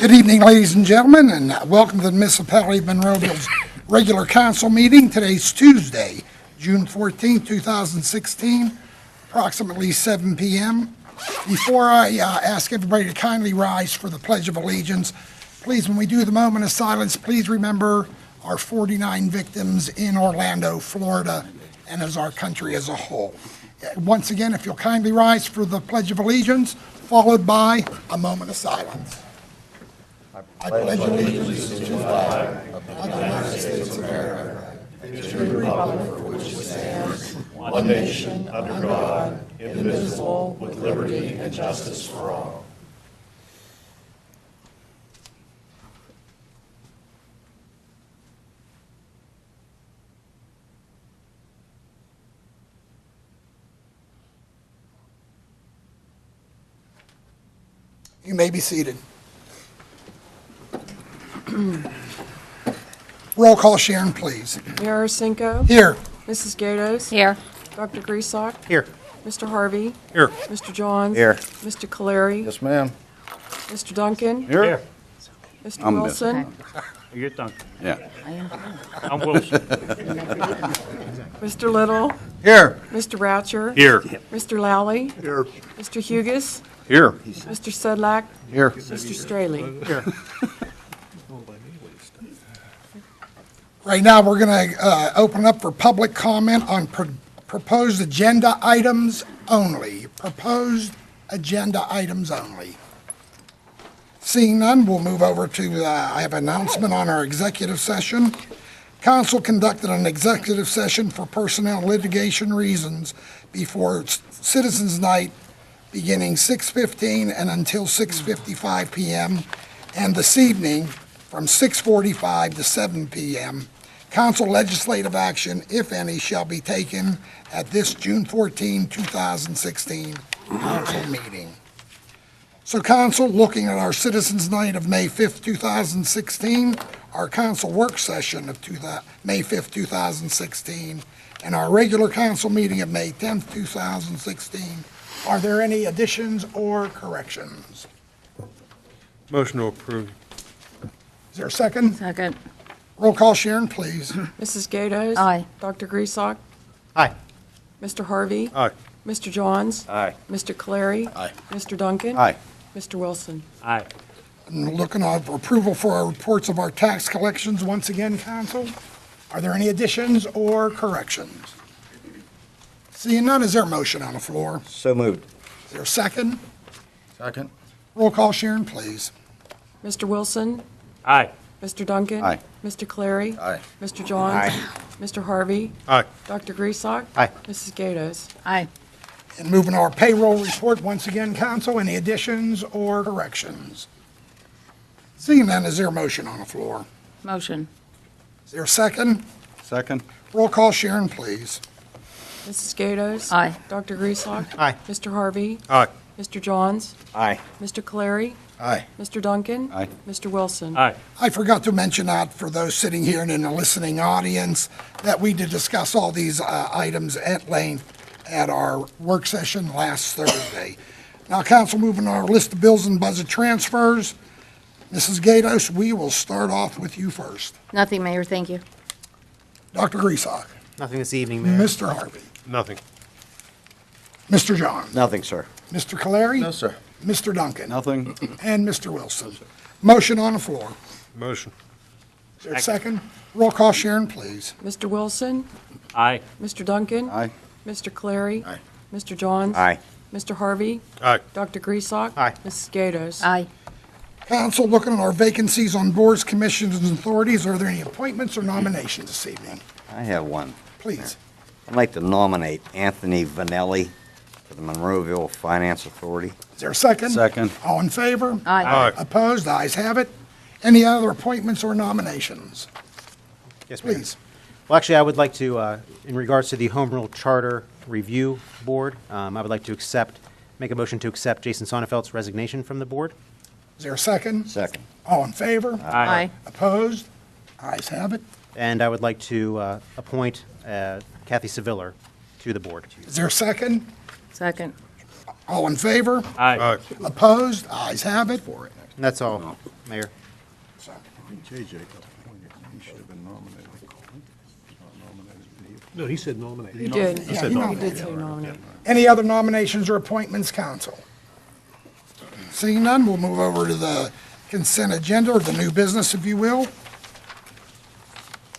Good evening, ladies and gentlemen, and welcome to the Municipality of Monroeville's regular council meeting. Today's Tuesday, June 14, 2016, approximately 7 p.m. Before I ask everybody to kindly rise for the Pledge of Allegiance, please, when we do the moment of silence, please remember our 49 victims in Orlando, Florida, and as our country as a whole. Once again, if you'll kindly rise for the Pledge of Allegiance, followed by a moment of silence. I pledge allegiance to the flag of the United States of America and to the republic for which it stands, one nation, under God, indivisible, with liberty and justice for all. You may be seated. Roll call, Sharon, please. Mayor Arsenko? Here. Mrs. Gatos? Here. Dr. Griesbach? Here. Mr. Harvey? Here. Mr. Johns? Here. Mr. Caleri? Yes, ma'am. Mr. Duncan? Here. Mr. I'm Wilson? You're Duncan. Yeah. I'm Wilson. Mr. Little? Here. Mr. Ratcher? Here. Mr. Lally? Here. Mr. Hugus? Here. Mr. Sedlak? Here. Mr. Straley? Here. Right now, we're going to open up for public comment on proposed agenda items only. Proposed agenda items only. Seeing none, we'll move over to, I have an announcement on our executive session. Council conducted an executive session for personnel litigation reasons before Citizens Night beginning 6:15 and until 6:55 p.m. and this evening from 6:45 to 7 p.m. Council legislative action, if any, shall be taken at this June 14, 2016 council meeting. So council, looking at our Citizens Night of May 5th, 2016, our council work session of May 5th, 2016, and our regular council meeting of May 10th, 2016, are there any additions or corrections? Motion to approve. Is there a second? Second. Roll call, Sharon, please. Mrs. Gatos? Aye. Dr. Griesbach? Aye. Mr. Harvey? Aye. Mr. Johns? Aye. Mr. Caleri? Aye. Mr. Duncan? Aye. Mr. Wilson? Aye. And looking for approval for our reports of our tax collections once again, council. Are there any additions or corrections? Seeing none, is there a motion on the floor? So moved. Is there a second? Second. Roll call, Sharon, please. Mr. Wilson? Aye. Mr. Duncan? Aye. Mr. Caleri? Aye. Mr. Johns? Aye. Mr. Harvey? Aye. Dr. Griesbach? Aye. Mrs. Gatos? Aye. And moving to our payroll report once again, council, any additions or corrections? Seeing none, is there a motion on the floor? Motion. Is there a second? Second. Roll call, Sharon, please. Mrs. Gatos? Aye. Dr. Griesbach? Aye. Mr. Harvey? Aye. Mr. Johns? Aye. Mr. Caleri? Aye. Mr. Duncan? Aye. Mr. Wilson? Aye. I forgot to mention that for those sitting here and in the listening audience, that we did discuss all these items at length at our work session last Thursday. Now, council, moving on our list of bills and budget transfers. Mrs. Gatos, we will start off with you first. Nothing, Mayor, thank you. Dr. Griesbach. Nothing this evening, Mayor. Mr. Harvey. Nothing. Mr. John. Nothing, sir. Mr. Caleri. No, sir. Mr. Duncan. Nothing. And Mr. Wilson. Motion on the floor. Motion. Is there a second? Roll call, Sharon, please. Mr. Wilson? Aye. Mr. Duncan? Aye. Mr. Caleri? Aye. Mr. Johns? Aye. Mr. Harvey? Aye. Dr. Griesbach? Aye. Mrs. Gatos? Aye. Council, looking at our vacancies on boards, commissions, and authorities, are there any appointments or nominations this evening? I have one. Please. I'd like to nominate Anthony Vanelli for the Monroeville Finance Authority. Is there a second? Second. All in favor? Aye. Opposed? The ayes have it. Any other appointments or nominations? Yes, Mayor. Please. Well, actually, I would like to, in regards to the Home Rule Charter Review Board, I would like to make a motion to accept Jason Sonnefeld's resignation from the board. Is there a second? Second. All in favor? Aye. Opposed? Ayes have it. And I would like to appoint Kathy Seviller to the board. Is there a second? Second. All in favor? Aye. Opposed? Ayes have it. And that's all, Mayor. No, he said nominated. You did. Yeah, You did say nominate. Any other nominations or appointments, council? Seeing none, we'll move over to the consent agenda, or the new business, if you will.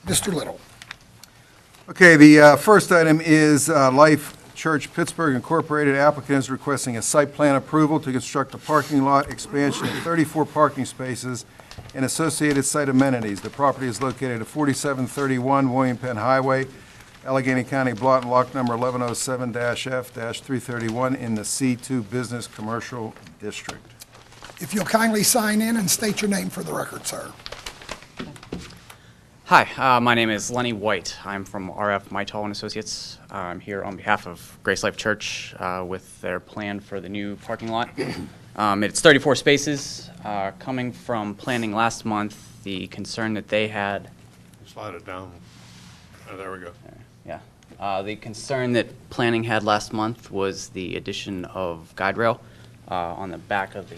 Mr. Little. Okay, the first item is Life Church Pittsburgh Incorporated. Applicant is requesting a site plan approval to construct a parking lot expansion of 34 parking spaces and associated site amenities. The property is located at 4731 William Penn Highway, Allegheny County, Block and Lock number 1107-F-331 in the C2 Business Commercial District. If you'll kindly sign in and state your name for the record, sir. Hi, my name is Lenny White. I'm from RF Mytall and Associates. I'm here on behalf of Grace Life Church with their plan for the new parking lot. It's 34 spaces. Coming from planning last month, the concern that they had, Slide it down. Oh, there we go. the concern that planning had last month was the addition of guide rail on the back of the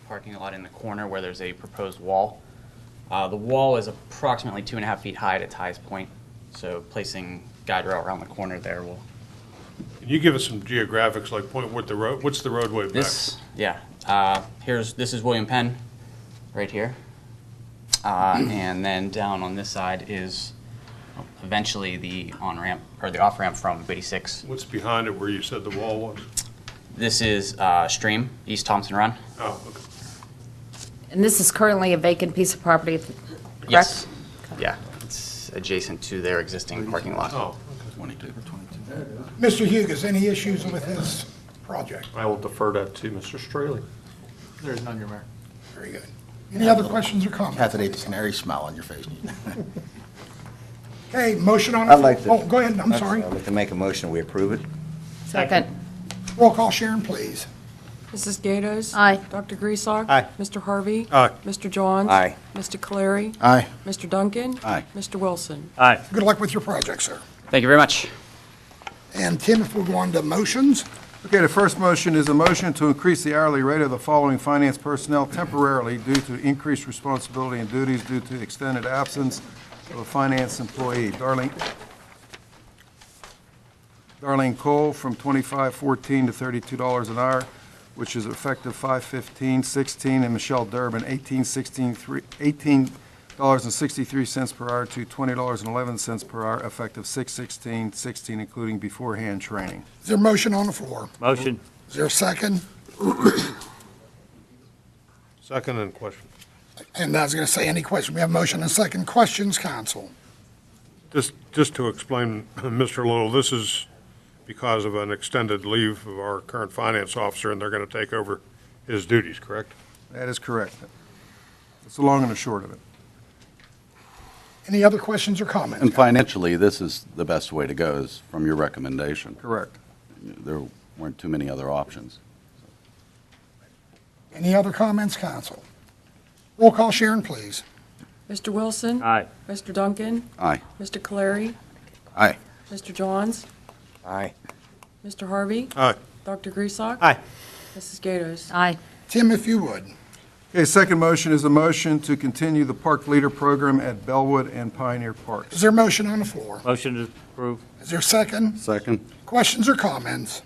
parking lot in the corner where there's a proposed wall. The wall is approximately 2.5 feet high at its highest point, so placing guide rail around the corner there will. Can you give us some geographics, like point what the road, what's the roadway back? This is William Penn, right here, and then down on this side is eventually the on-ramp or the off-ramp from 86. What's behind it where you said the wall was? This is Stream, East Thompson Run. Oh, okay. And this is currently a vacant piece of property, correct? Yes. Yeah, it's adjacent to their existing parking lot. Oh, Mr. Hughes, any issues with this project? I will defer that to Mr. Straley. There's none, Your Mayor. Very good. Any other questions or comments? Catholic canary smile on your face. Okay, motion on. I'd like to- Oh, go ahead, I'm sorry. I'd like to make a motion, we approve it. Second. Roll call, Sharon, please. Mrs. Gatos? Aye. Dr. Griesbach? Aye. Mr. Harvey? Aye. Mr. Johns? Aye. Mr. Caleri? Aye. Mr. Duncan? Aye. Mr. Wilson? Aye. Good luck with your project, sir. Thank you very much. And Tim, if we'll go on to motions. Okay, the first motion is a motion to increase the hourly rate of the following finance personnel temporarily due to increased responsibility and duties due to extended absence of a finance employee. Darlene Cole from $25.14 to $32 an hour, which is effective 5/15/16, and Michelle Durbin, $18.63 per hour to $20.11 per hour, effective 6/16/16, including beforehand training. Is there a motion on the floor? Motion. Is there a second? second and question. And I was going to say, any question? We have motion and second. Questions, council? Just to explain, Mr. Little, this is because of an extended leave of our current finance officer, and they're going to take over his duties, correct? That is correct. That's the long and the short of it. Any other questions or comments? And financially, this is the best way to go, is from your recommendation. Correct. There weren't too many other options. Any other comments, council? Roll call, Sharon, please. Mr. Wilson? Aye. Mr. Duncan? Aye. Mr. Caleri? Aye. Mr. Johns? Aye. Mr. Harvey? Aye. Dr. Griesbach? Aye. Mrs. Gatos? Aye. Tim, if you would. Okay, second motion is a motion to continue the Park Leader Program at Bellwood and Pioneer Parks. Is there a motion on the floor? Motion to approve. Is there a second? Second? Questions or comments?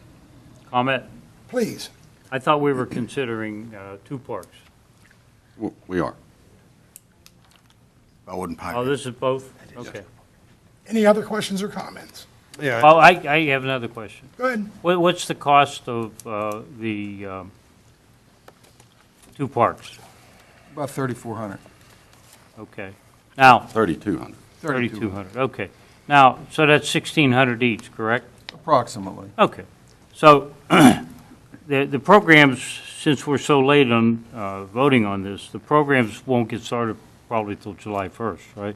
Comment. Please. I thought we were considering two parks. We are. Bellwood and Oh, Pioneer. this is both? Okay. Any other questions or comments? Yeah, Well, I have another question. Go ahead. What's the cost of the two parks? About 3,400. Okay. Now, 3,200. 3,200, okay. Now, so that's 1,600 each, correct? Approximately. Okay. So the programs, since we're so late on voting on this, the programs won't get started probably till July 1st, right?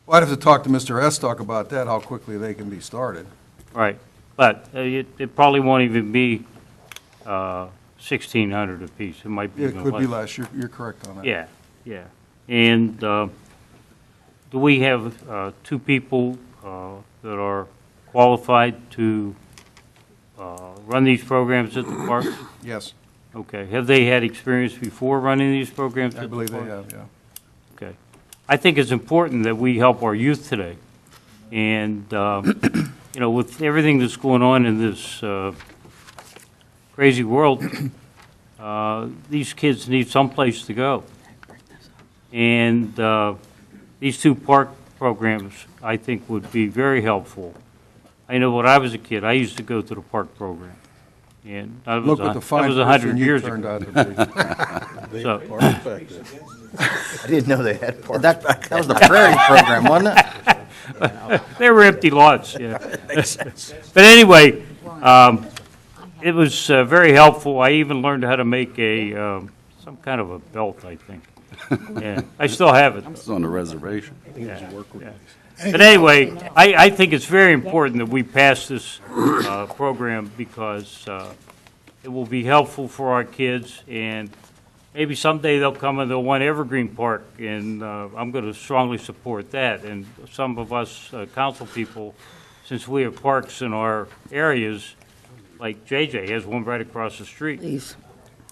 Well, I'd have to talk to Mr. Estock about that, how quickly they can be started. Right. But it probably won't even be 1,600 apiece. It might be It even could be less. less, you're correct on that. Yeah, yeah. And do we have two people that are qualified to run these programs at the parks? Yes, Okay. Have they had experience before running these programs I at the believe they parks? have, yeah. Okay. I think it's important that we help our youth today. And, with everything that's going on in this crazy world, these kids need someplace to go. And these two park programs, I think, would be very helpful. I know when I was a kid, I used to go to the park program. And that was Look what the that fine was person 100 you years turned ago. out to be. So, I didn't know they had parks. That was the Prairie program, wasn't it? they were empty lots, yeah. But anyway, it was very helpful. I even learned how to make some kind of a belt, I think. Yeah, I still have it. It's on the reservation. Yeah. But anyway, I think it's very important that we pass this program because it will be helpful for our kids, and maybe someday they'll come and they'll want Evergreen Park, and I'm going to strongly support that. And some of us council people, since we have parks in our areas, like JJ has one right across the street. Please.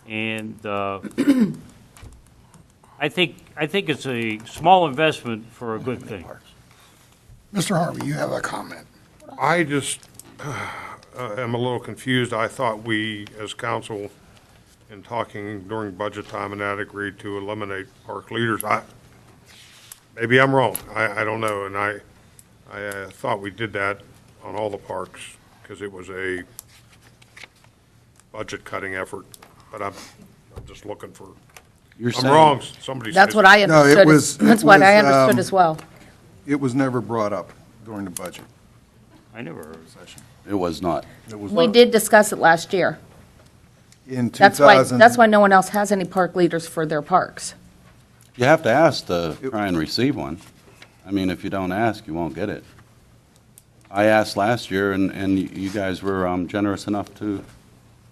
And I think it's a small investment for a good thing. Mr. Harvey, you have a comment. I just am a little confused. I thought we, as council, in talking during budget time and that, agreed to eliminate park leaders. Maybe I'm wrong. I don't know. And I thought we did that on all the parks because it was a budget-cutting effort. But I'm just looking for, You're I'm saying- wrong. Somebody That's say- what I No, it understood. was- That's it what I was, understood as well. It was never brought up during the budget I never heard of it. session. It was not. It was We did discuss it last year. in That's 2000. why no one else has any park leaders for their parks. You have to ask to try and receive one. I mean, if you don't ask, you won't get it. I asked last year, and you guys were generous enough to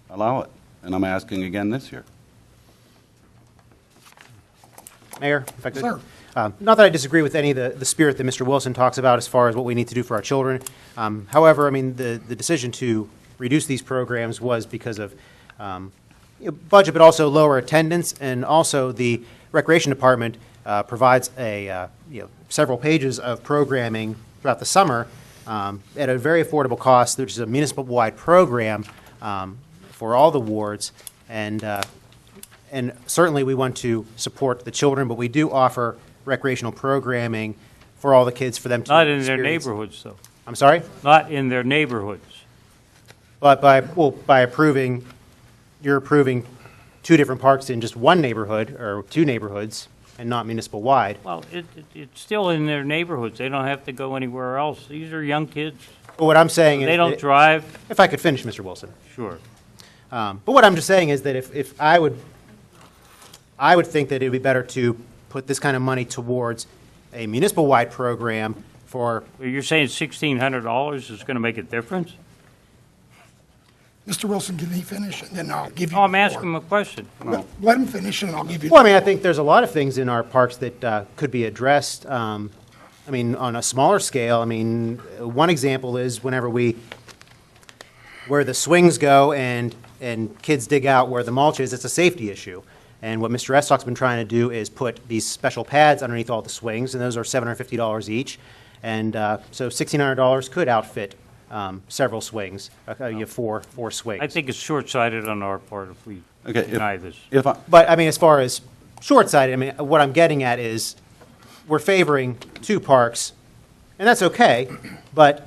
allow it, and I'm asking again this year. Mayor, if I could? Sir. Not that I disagree with any of the spirit that Mr. Wilson talks about as far as what we need to do for our children. However, I mean, the decision to reduce these programs was because of budget, but also lower attendance, and also the Recreation Department provides several pages of programming throughout the summer at a very affordable cost. There's a municipal-wide program for all the wards, and certainly we want to support the children, but we do offer recreational programming for all the kids for them to Not in their experience. neighborhoods, though. I'm sorry? Not in their neighborhoods. But by approving, you're approving two different parks in just one neighborhood, or two neighborhoods, and not municipal-wide. Well, it's still in their neighborhoods. They don't have to go anywhere else. These are young kids. But what I'm saying is... They don't that- drive. If I could finish, Mr. Wilson. Sure. But what I'm just saying is that if I would think that it would be better to put this kind of money towards a municipal-wide program for, You're saying $1,600 is going to make a difference? Mr. Wilson, can he finish? And then I'll give you. Oh, I'm the asking floor. him a question. Let him finish and I'll give you. well, I mean, I think there's a lot of things in our parks that could be addressed. I mean, on a smaller scale, I mean, one example is whenever where the swings go and kids dig out where the mulch is, it's a safety issue. And what Mr. Estock's been trying to do is put these special pads underneath all the swings, and those are $750 each. And so $1,600 could outfit several swings, four swings. I think it's short-sighted on our part if we Okay, deny this. If I, But, I mean, as far as short-sighted, I mean, what I'm getting at is we're favoring two parks, and that's okay, but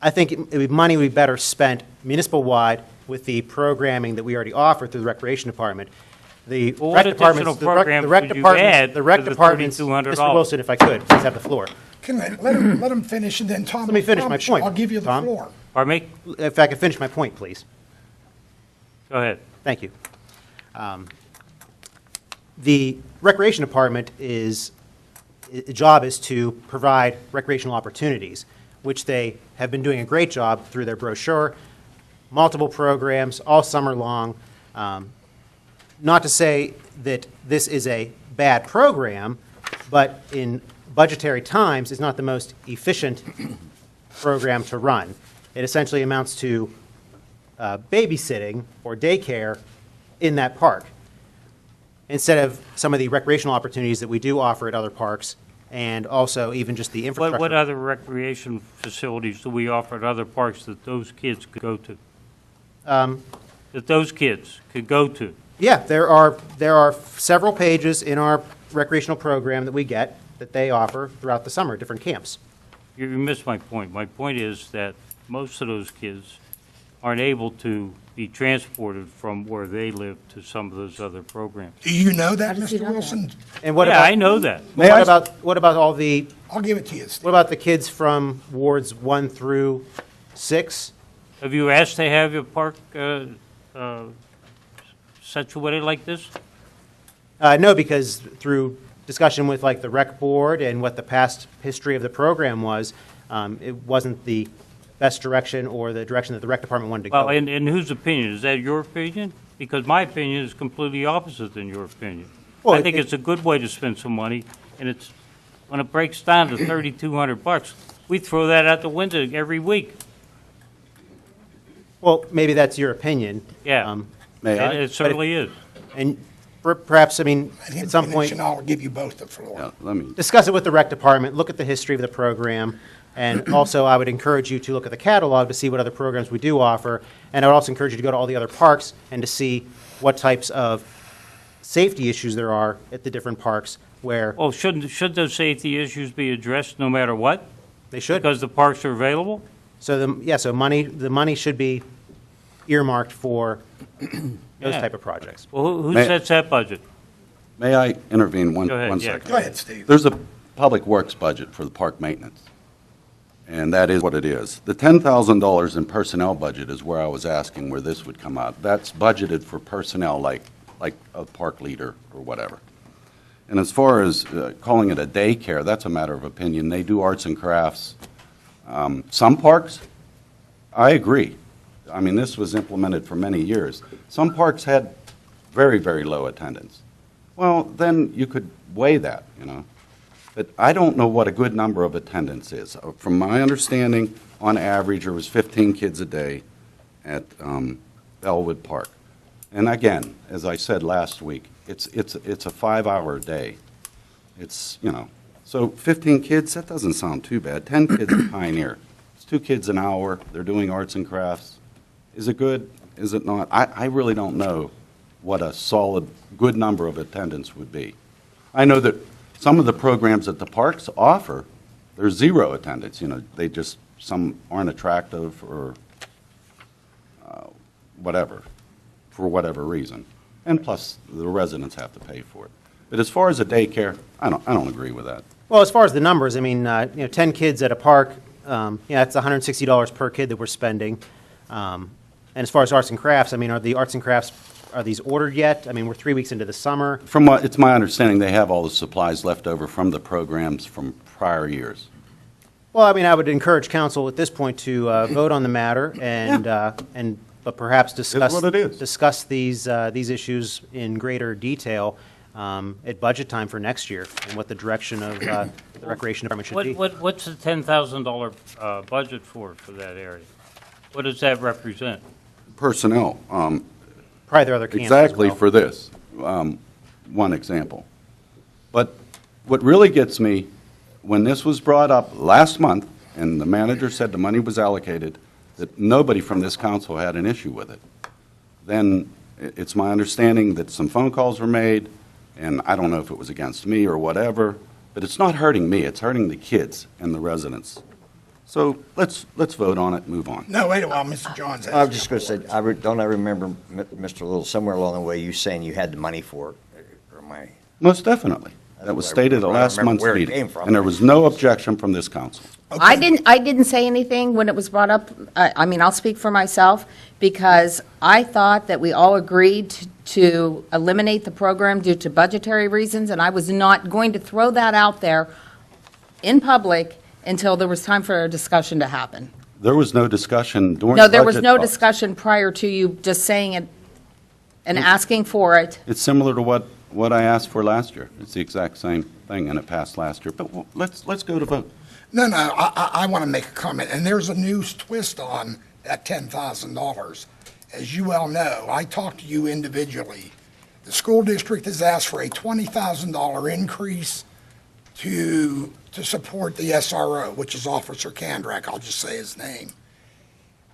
I think money would be better spent municipal-wide with the programming that we already offer through the Recreation Department. The Well, rec what departments, additional programs would you add the rec to the departments, $3,200? Mr. Wilson, if I could, please have the floor. Can I, let him finish and then Tom. Let me finish my point, I'll give you the Tom. floor. Pardon me? If I could finish my point, please. Go ahead. Thank you. The Recreation Department its job is to provide recreational opportunities, which they have been doing a great job through their brochure, multiple programs all summer long. Not to say that this is a bad program, but in budgetary times, it's not the most efficient program to run. It essentially amounts to babysitting or daycare in that park, instead of some of the recreational opportunities that we do offer at other parks, and also even just the infrastructure. What other recreation facilities do we offer at other parks that those kids could go to? That those kids could go to? Yeah, there are several pages in our recreational program that we get that they offer throughout the summer, different camps. You missed my point. My point is that most of those kids aren't able to be transported from where they live to some of those other programs. Do you know that, does he Mr. know that? Wilson? And what Yeah, about, I know that. what about all the, I'll give it to you, Steve. what about the kids from wards 1 through 6? Have you asked to have your park situated like this? No, because through discussion with like the rec board and what the past history of the program was, it wasn't the best direction or the direction that the rec department wanted to go. Well, in whose opinion? Is that your opinion? Because my opinion is completely opposite than your opinion. Well, I think it's a good way to spend some money, and it's, when it breaks down to $3,200, we throw that out the window every week. Well, maybe that's your opinion. Yeah. May I? It certainly is. And perhaps, I mean, Let him at some finish, point, and I'll give you both the floor. Yeah, let me, discuss it with the rec department, look at the history of the program, and also I would encourage you to look at the catalog to see what other programs we do offer, and I would also encourage you to go to all the other parks and to see what types of safety issues there are at the different parks where Well, should those safety issues be addressed no matter what? they should. Because the parks are available? So the money should be earmarked for those Yeah. type of projects. Well, who May- sets that budget? may I intervene one Go ahead, yeah. second? Go ahead, Steve. There's a public works budget for the park maintenance, and that is what it is. The $10,000 in personnel budget is where I was asking where this would come out. That's budgeted for personnel like a park leader or whatever. And as far as calling it a daycare, that's a matter of opinion. They do arts and crafts. Some parks, I agree. I mean, this was implemented for many years. Some parks had very, very low attendance. Well, then you could weigh that, you know. But I don't know what a good number of attendance is. From my understanding, on average, there was 15 kids a day at Bellwood Park. And again, as I said last week, it's a 5-hour day. It's, you know, so 15 kids, that doesn't sound too bad. 10 kids at Pioneer. It's 2 kids an hour. They're doing arts and crafts. Is it good? Is it not? I really don't know what a solid, good number of attendance would be. I know that some of the programs that the parks offer, there's 0 attendance. You know, they just, some aren't attractive or whatever, for whatever reason. And plus, the residents have to pay for it. But as far as a daycare, I don't agree with that. Well, as far as the numbers, I mean, 10 kids at a park, that's $160 per kid that we're spending. And as far as arts and crafts, I mean, are the arts and crafts, are these ordered yet? I mean, we're 3 weeks into the summer. From what, it's my understanding, they have all the supplies left over from the programs from prior years. Well, I mean, I would encourage council at this point to vote on the matter but perhaps discuss what it is. discuss these issues in greater detail at budget time for next year and what the direction of the recreation department should be. What's the $10,000 budget for that area? What does that represent? Personnel, Probably their other camps as exactly well. for this, one example. But what really gets me, when this was brought up last month, and the manager said the money was allocated, that nobody from this council had an issue with it. Then it's my understanding that some phone calls were made, and I don't know if it was against me or whatever, but it's not hurting me, it's hurting the kids and the residents. So let's vote on it and move on. No, wait a while, Mr. Johns. I was just going to say, don't I remember, Mr. Little, somewhere along the way, you saying you had the money for it? Or am I? Most definitely. That was stated at last month's where it meeting. came from. And there was no objection from this council. I didn't say anything when it was brought up. I mean, I'll speak for myself, because I thought that we all agreed to eliminate the program due to budgetary reasons, and I was not going to throw that out there in public until there was time for a discussion to happen. There was no discussion during No, there was budget no talks. discussion prior to you just saying it and asking for it. It's similar to what I asked for last year. It's the exact same thing, and it passed last year. But let's go to vote. No, I want to make a comment, and there's a new twist on that $10,000. as you well know, I talked to you individually. The school district has asked for a $20,000 increase to support the SRO, which is Officer Kandrak. I'll just say his name.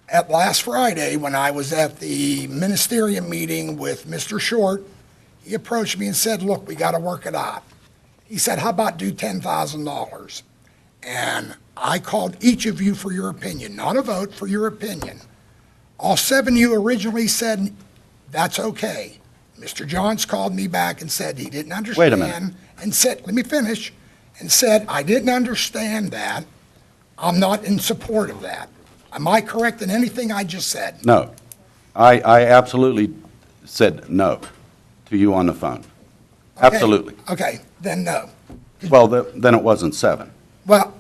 At last Friday, when I was at the ministerial meeting with Mr. Short, he approached me and said, look, we got to work it out. He said, how about do $10,000? And I called each of you for your opinion, not a vote, for your opinion. All 7 of you originally said, that's okay. Mr. Johns called me back and said he didn't understand. Wait a minute. And said, let me finish, and said, I didn't understand that. I'm not in support of that. Am I correct in anything I just said? No. I absolutely said no to you on the phone. Okay. Absolutely. Okay, then no. Well, then it wasn't 7. Well,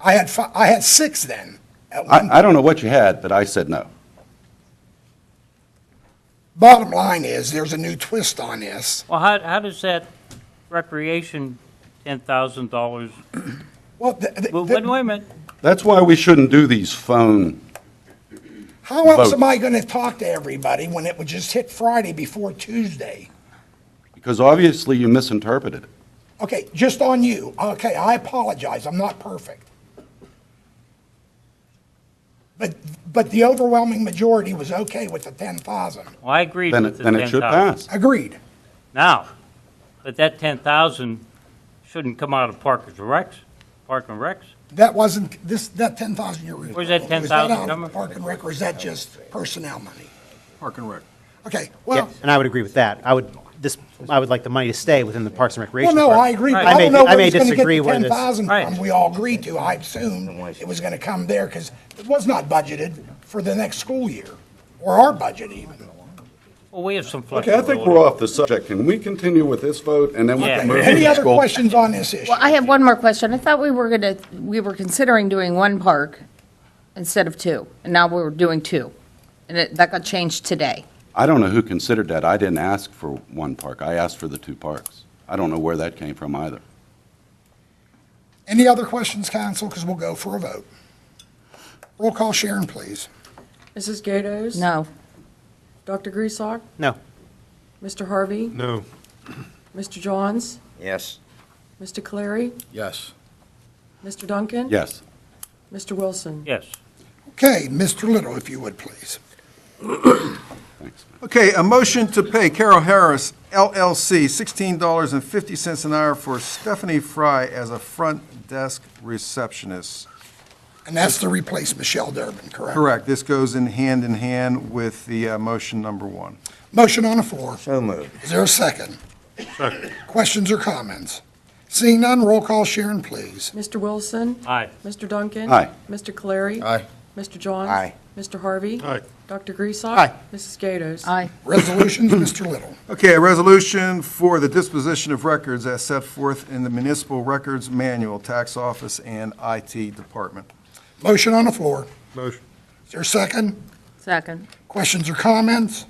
I had 6 then. At one I don't know what you had, but I said no. Bottom line is, there's a new twist on this. Well, how does that recreation $10,000, Well, wait a minute. That's why we shouldn't do these phone, how else vote. am I going to talk to everybody when it would just hit Friday before Tuesday? because obviously you misinterpreted it. Okay, just on you. Okay, I apologize. I'm not perfect. But the overwhelming majority was okay with the 10,000. Well, I agreed Then with it the then it should 10,000. pass. Agreed. Now, but that 10,000 shouldn't come out of Park and Recs. That wasn't, that 10,000 you're. Where's that Was that 10,000 out of coming Park and Rec, or is that just personnel money? Park and Rec. Okay, Yeah, well, and I would agree with that. I would like the money to stay within the Parks and Recreation well, no, I Department. agree. But I I may- don't know I where may it's going to get disagree the where this- 10,000 Right. from. We all agreed to. I assumed it was going to come there because it was not budgeted for the next school year, or our budget even. Well, we have some Okay, flexibility. I think we're off the subject. Can we continue with this vote and then we Yeah. can move to Any the other school? questions on this issue? Well, I have one more question. I thought we were considering doing one park instead of 2, and now we're doing 2. And that got changed today. I don't know who considered that. I didn't ask for one park. I asked for the 2 parks. I don't know where that came from either. Any other questions, council? Because we'll go for a vote. Roll call, Sharon, please. Mrs. Gatos? No. Dr. Griesbach? No. Mr. Harvey? No. Mr. Johns? Yes. Mr. Clary? Yes. Mr. Duncan? Yes. Mr. Wilson? Yes. Okay, Mr. Little, if you would, please. Thanks. Okay, a motion to pay Carol Harris LLC $16.50 an hour for Stephanie Fry as a front desk receptionist. And that's to replace Michelle Durbin, correct? Correct. This goes in hand with the motion number 1. Motion on the floor. So moved. Is there a second? Second. Questions or comments? Seeing none, roll call, Sharon, please. Mr. Wilson? Aye. Mr. Duncan? Aye. Mr. Clary? Aye. Mr. Johns? Aye. Mr. Harvey? Aye. Dr. Griesbach? Aye. Mrs. Gatos? Aye. Resolutions, Mr. Little. Okay, a resolution for the disposition of records as set forth in the Municipal Records Manual, Tax Office and IT Department. Motion on the floor. Motion. Is there a second? Second. Questions or comments?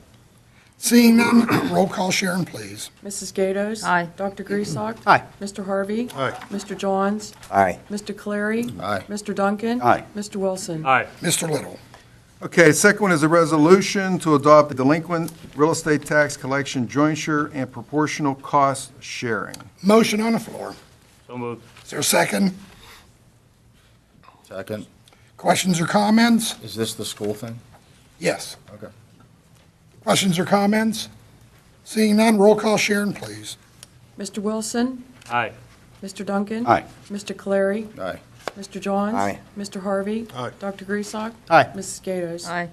Seeing none, roll call, Sharon, please. Mrs. Gatos? Aye. Dr. Griesbach? Aye. Mr. Harvey? Aye. Mr. Johns? Aye. Mr. Clary? Aye. Mr. Duncan? Aye. Mr. Wilson? Aye. Mr. Little. Okay, second one is a resolution to adopt the delinquent real estate tax collection jointure and proportional cost sharing. Motion on the floor. So moved. Is there a second? Second. Questions or comments? Is this the school thing? Yes. Okay. Questions or comments? Seeing none, roll call, Sharon, please. Mr. Wilson? Aye. Mr. Duncan? Aye. Mr. Clary? Aye. Mr. Johns? Aye. Mr. Harvey? Aye. Dr. Griesbach? Aye. Mrs. Gatos? Aye.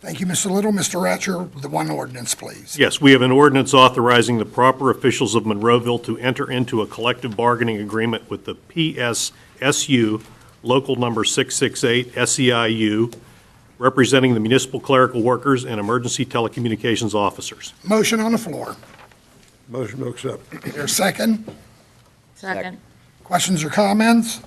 Thank you, Mr. Little. Mr. Ratcher, the one ordinance, please. Yes, we have an ordinance authorizing the proper officials of Monroeville to enter into a collective bargaining agreement with the PSSU, Local Number 668 SEIU, representing the municipal clerical workers and emergency telecommunications officers. Motion on the floor. Motion to accept. Is there a second? Second. Questions or comments?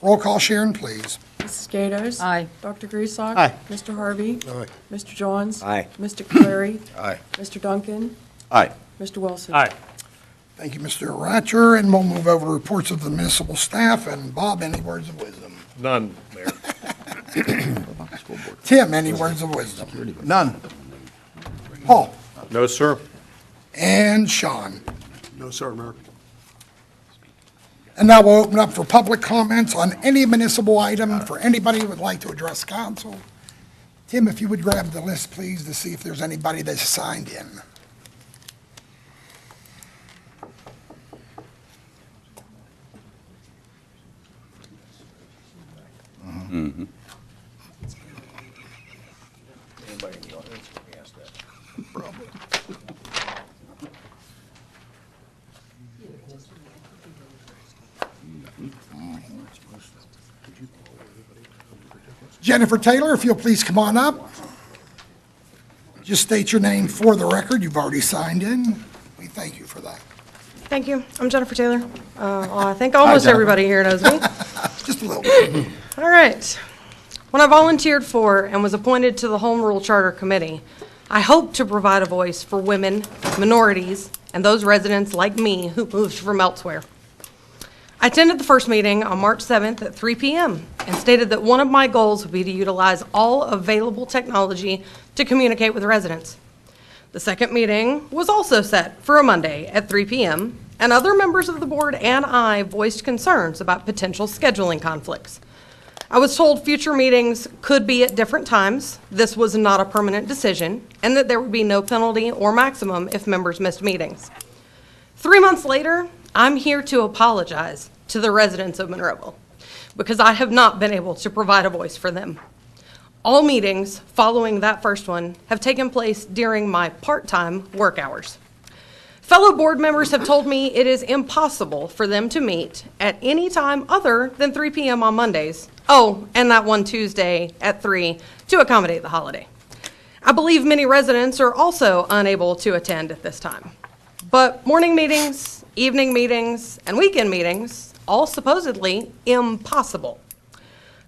Roll call, Sharon, please. Mrs. Gatos? Aye. Dr. Griesbach? Aye. Mr. Harvey? Aye. Mr. Johns? Aye. Mr. Clary? Aye. Mr. Duncan? Aye. Mr. Wilson? Aye. Thank you, Mr. Ratcher, and we'll move over to reports of the municipal staff. And Bob, any words of wisdom? None, Mayor. Tim, any words of wisdom? None. Paul? No, sir. And Sean? No, sir, Mayor. And now we'll open up for public comments on any municipal item for anybody who would like to address council. Tim, if you would grab the list, please, to see if there's anybody that's signed in. Mhm. Jennifer Taylor, if you'll please come on up. Just state your name for the record. You've already signed in. We thank you for that. Thank you. I'm Jennifer Taylor. I think almost everybody here knows me. Just a little bit. All right. When I volunteered for and was appointed to the Home Rule Charter Committee, I hoped to provide a voice for women, minorities, and those residents like me who moved from elsewhere. I attended the first meeting on March 7th at 3 p.m. and stated that one of my goals would be to utilize all available technology to communicate with residents. The second meeting was also set for a Monday at 3 p.m., and other members of the board and I voiced concerns about potential scheduling conflicts. I was told future meetings could be at different times, this was not a permanent decision, and that there would be no penalty or maximum if members missed meetings. 3 months later, I'm here to apologize to the residents of Monroeville because I have not been able to provide a voice for them. All meetings following that first one have taken place during my part-time work hours. Fellow board members have told me it is impossible for them to meet at any time other than 3 p.m. on Mondays. Oh, and that one Tuesday at 3 to accommodate the holiday. I believe many residents are also unable to attend at this time. But morning meetings, evening meetings, and weekend meetings, all supposedly impossible.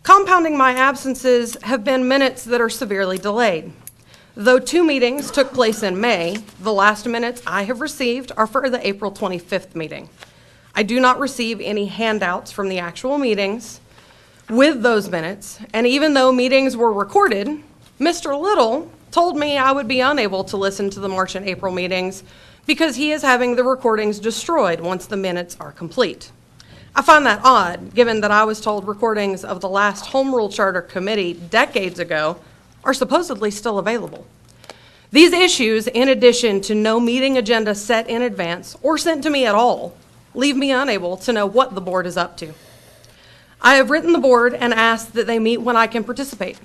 Compounding my absences have been minutes that are severely delayed. Though 2 meetings took place in May, the last minutes I have received are for the April 25th meeting. I do not receive any handouts from the actual meetings with those minutes, and even though meetings were recorded, Mr. Little told me I would be unable to listen to the March and April meetings because he is having the recordings destroyed once the minutes are complete. I find that odd, given that I was told recordings of the last Home Rule Charter Committee decades ago are supposedly still available. These issues, in addition to no meeting agenda set in advance or sent to me at all, leave me unable to know what the board is up to. I have written the board and asked that they meet when I can participate.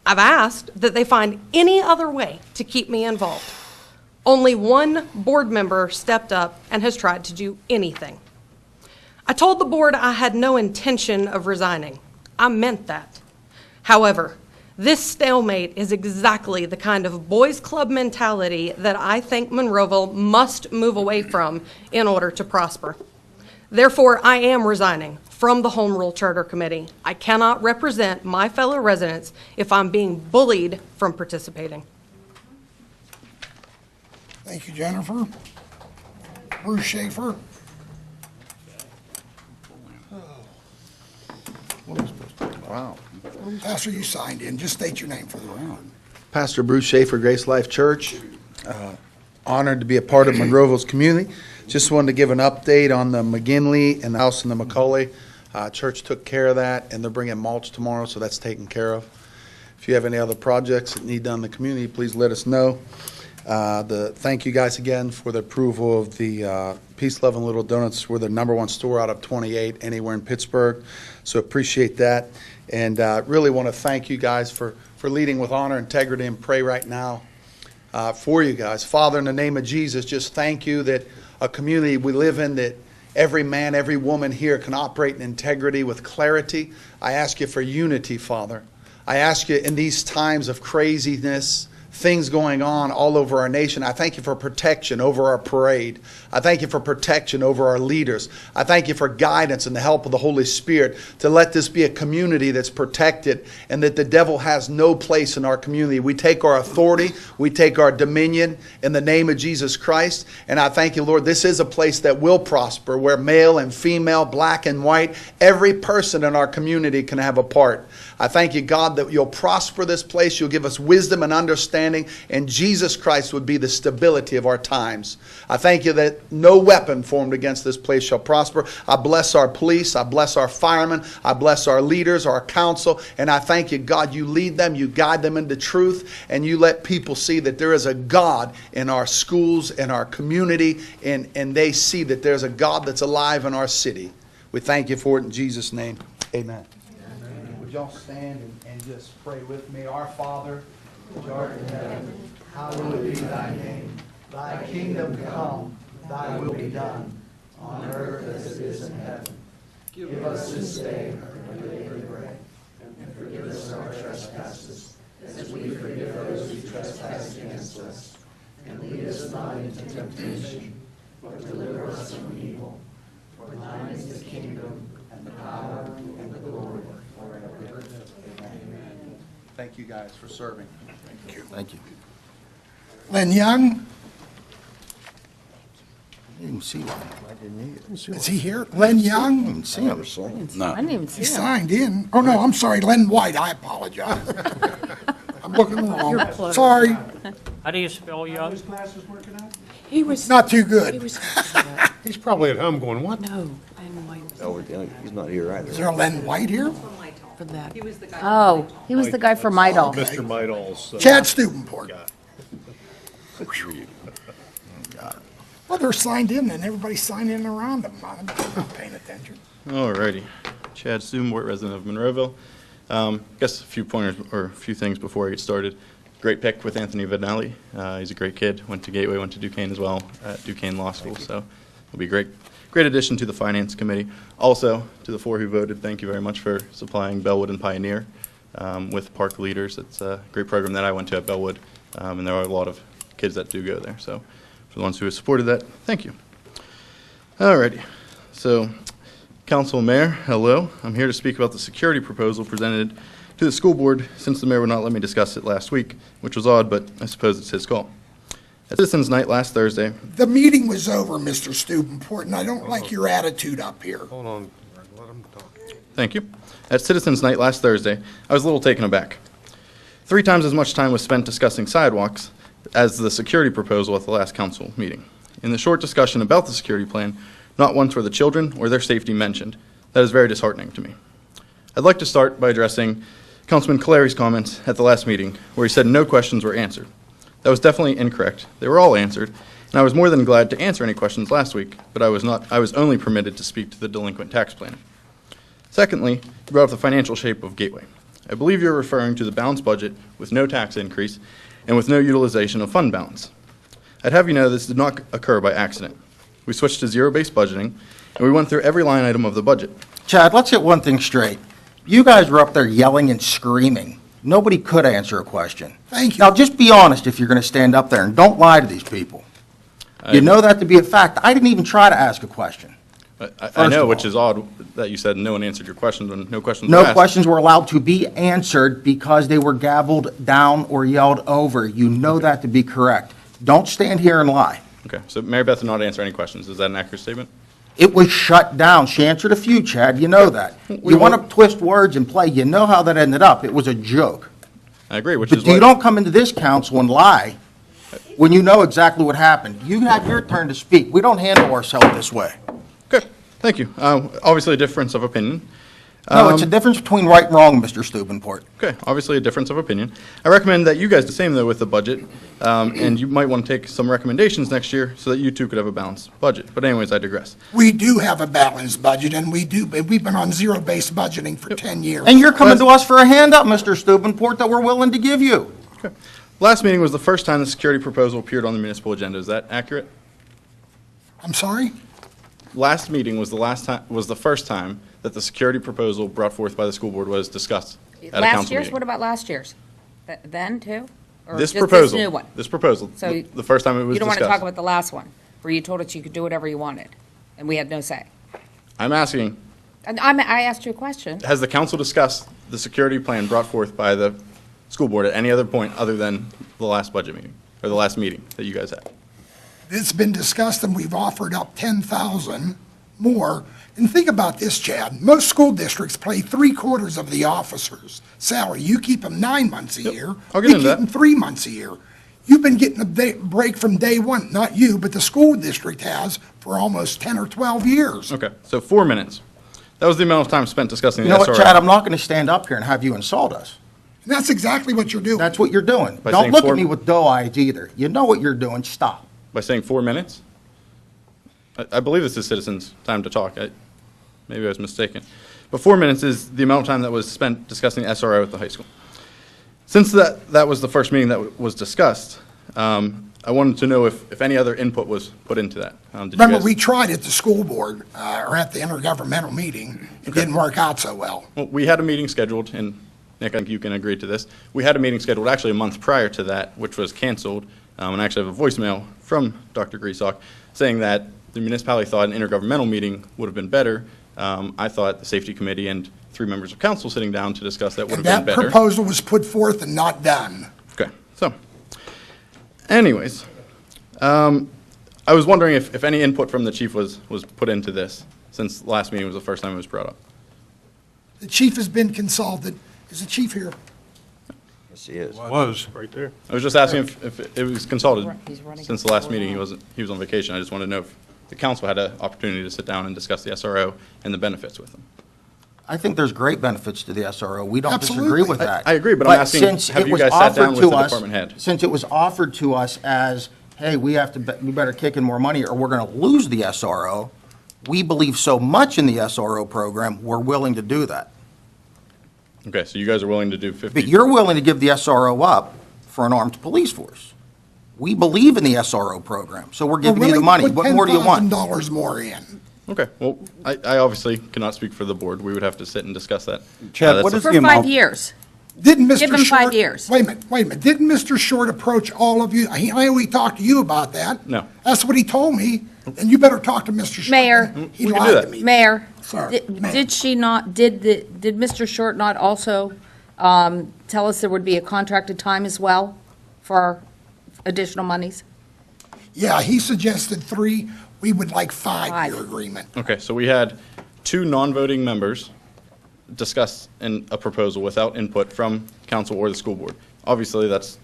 I've asked that they find any other way to keep me involved. Only one board member stepped up and has tried to do anything. I told the board I had no intention of resigning. I meant that. However, this stalemate is exactly the kind of boys' club mentality that I think Monroeville must move away from in order to prosper. Therefore, I am resigning from the Home Rule Charter Committee. I cannot represent my fellow residents if I'm being bullied from participating. Thank you, Jennifer. Bruce Schaefer. Wow. Pastor, you signed in. Just state your name for the record. Pastor Bruce Schaefer, Grace Life Church. Honored to be a part of Monroeville's community. Just wanted to give an update on the McGinley and the house in the McCauley. Church took care of that, and they're bringing mulch tomorrow, so that's taken care of. If you have any other projects that need done in the community, please let us know. Thank you guys again for the approval of the Peace, Love, and Little Donuts. We're the #1 store out of 28 anywhere in Pittsburgh, so appreciate that. And really want to thank you guys for leading with honor, integrity, and pray right now for you guys. Father, in the name of Jesus, just thank you that a community we live in, that every man, every woman here can operate in integrity with clarity. I ask you for unity, Father. I ask you in these times of craziness things going on all over our nation. I thank you for protection over our parade. I thank you for protection over our leaders. I thank you for guidance and the help of the Holy Spirit to let this be a community that's protected and that the devil has no place in our community. We take our authority, we take our dominion in the name of Jesus Christ. And I thank you, Lord, this is a place that will prosper, where male and female, black and white, every person in our community can have a part. I thank you, God, that you'll prosper this place. You'll give us wisdom and understanding, and Jesus Christ would be the stability of our times. I thank you that no weapon formed against this place shall prosper. I bless our police. I bless our firemen. I bless our leaders, our council, and I thank you, God, you lead them, you guide them into truth, and you let people see that there is a God in our schools, in our community, and they see that there's a God that's alive in our city. We thank you for it in Jesus' name. Amen. Would y'all stand and just pray with me? Our Father, which art in heaven, hallowed be thy name. Thy kingdom come, thy will be done, on earth as it is in heaven. Give us this day our daily bread, and forgive us our trespasses, as we forgive those who trespass against us. And lead us not into temptation, but deliver us from evil. For thine is the kingdom, and the power, and the glory, forever. Amen. Thank you guys for serving. Thank you. Thank you. Len Young, I didn't see one. I didn't either. is he here? Len Young? I didn't see him. No. I didn't even see He him. signed in. Oh, no, I'm sorry, Len White, I apologize. I'm looking You're wrong. close. Sorry, How do you spell young? He was. not too He good. was. He's probably at home going, what? No, and White Oh, he's not here either. Is there a Len White here? for that. Oh, he was the guy from Idol. Mr. Midall's. Chad Stubenport. Well, they're signed in, and everybody's signed in around them. I'm not paying attention. Alrighty. Chad Stubenport, resident of Monroeville. Guess a few pointers or a few things before I get started. Great pick with Anthony Vanelli. He's a great kid. Went to Gateway, went to Duquesne as well, at Duquesne Law School. So it'll be a great addition to the Finance Committee. Also, to the 4 who voted, thank you very much for supplying Bellwood and Pioneer with park leaders. It's a great program that I went to at Bellwood, and there are a lot of kids that do go there. So for the ones who have supported that, thank you. Alrighty. So, Council Mayor, hello. I'm here to speak about the security proposal presented to the school board since the mayor would not let me discuss it last week, which was odd, but I suppose it's his call. At Citizens Night last Thursday, The meeting was over, Mr. Stubenport, and I don't like your attitude up here. Hold on, let him talk. thank you. At Citizens Night last Thursday, I was a little taken aback. 3 times as much time was spent discussing sidewalks as the security proposal at the last council meeting. In the short discussion about the security plan, not once were the children or their safety mentioned. That is very disheartening to me. I'd like to start by addressing Councilman Caleri's comments at the last meeting, where he said no questions were answered. That was definitely incorrect. They were all answered, and I was more than glad to answer any questions last week, but I was only permitted to speak to the delinquent tax plan. Secondly, you brought up the financial shape of Gateway. I believe you're referring to the balanced budget with no tax increase and with no utilization of fund balance. I'd have you know this did not occur by accident. We switched to zero-based budgeting, and we went through every line item of the budget. Chad, let's get one thing straight. You guys were up there yelling and screaming. Nobody could answer a question. Thank you. Now, just be honest if you're going to stand up there, and don't lie to these people. You know that to be a fact. I didn't even try to ask a question. I know, of which all. is odd that you said no one answered your questions and no questions were No asked. questions were allowed to be answered because they were gavelled down or yelled over. You know that to be correct. Don't stand here and lie. Okay, so Mary Beth did not answer any questions. Is that an accurate statement? It was shut down. She answered a few, Chad. You know that. We You want won't- to twist words and play. You know how that ended up. It was a joke. I agree, which But is you why, don't come into this council and lie when you know exactly what happened. You had your turn to speak. We don't handle ourselves this way. okay, thank you. Obviously a difference of opinion. No, it's a difference between right and wrong, Mr. Stubenport. Okay, obviously a difference of opinion. I recommend that you guys do the same though with the budget, and you might want to take some recommendations next year so that you two could have a balanced budget. But anyways, I digress. We do have a balanced budget, and we've been on zero-based budgeting for 10 years. And you're coming to us for a handout, Mr. Stubenport, that we're willing to give you. Okay. Last meeting was the first time the security proposal appeared on the municipal agenda. Is that accurate? I'm sorry? Last meeting was the first time that the security proposal brought forth by the school board was discussed at a Last council year's, meeting. what about last year's? Then, too? Or This just proposal. This new one? This proposal. So The first time it was You don't want to discussed. talk about the last one, where you told us you could do whatever you wanted, and we had no say. I'm asking, And I asked you a question. has the council discussed the security plan brought forth by the school board at any other point other than the last budget meeting, or the last meeting that you guys had? It's been discussed, and we've offered up 10,000 more. And think about this, Chad. Most school districts pay 3/4 of the officer's salary. You keep them 9 months a year. I'll get We into keep that. them 3 months a year. You've been getting a break from day one, not you, but the school district has for almost 10 or 12 years. Okay, so 4 minutes. That was the amount of time spent discussing You the know what, SRO. Chad, I'm not going to stand up here and have you insult us. And that's exactly what you're doing. That's what you're doing. By Don't saying look four- at me with doe eyes either. You know what you're doing, stop. By saying 4 minutes? I believe this is citizens' time to talk. Maybe I was mistaken. But 4 minutes is the amount of time that was spent discussing the SRO at the high school. Since that was the first meeting that was discussed, I wanted to know if any other input was put into that. Did you Remember, guys- we tried at the school board, or at the intergovernmental meeting. It didn't work out so well. Well, we had a meeting scheduled, and Nick, I think you can agree to this. We had a meeting scheduled actually a month prior to that, which was canceled. And I actually have a voicemail from Dr. Griesbach saying that the municipality thought an intergovernmental meeting would have been better. I thought the safety committee and 3 members of council sitting down to discuss that would have And been that better. proposal was put forth and not done. Okay, so, anyways, I was wondering if any input from the chief was put into this, since last meeting was the first time it was brought up. The chief has been consulted. Is the chief here? Yes, he is. Was, right there. I was just asking if it was consulted. He's running Since the last meeting, he was on vacation. I just wanted to know if the council had an opportunity to sit down and discuss the SRO and the benefits with them. I think there's great benefits to the SRO. We don't disagree Absolutely. with that. I agree, but I'm asking, since have it you was guys sat down offered with to the us- department head? Since it was offered to us as, hey, we better kick in more money or we're going to lose the SRO, we believe so much in the SRO program, we're willing to do that. Okay, so you guys are willing to do 50? But you're willing to give the SRO up for an armed police force. We believe in the SRO program, so we're giving you the money. What more do you want? $10,000 more in. Okay, well, I obviously cannot speak for the board. We would have to sit and discuss that. Chad, That's what a- is For the 5 amount? years. Didn't Mr. Give him 5 Short- years. Wait a minute. Didn't Mr. Short approach all of you? I know he talked to you about that. No. That's what he told me, and you better talk to Mr. Short. Mayor. He We can do lied that. to me. Mayor, Sorry, Mayor. did she not, did Mr. Short not also tell us there would be a contracted time as well for additional monies? Yeah, he suggested 3. We would like 5-year agreement. Okay, so we had 2 non-voting members discuss a proposal without input from council or the school board. Obviously, that's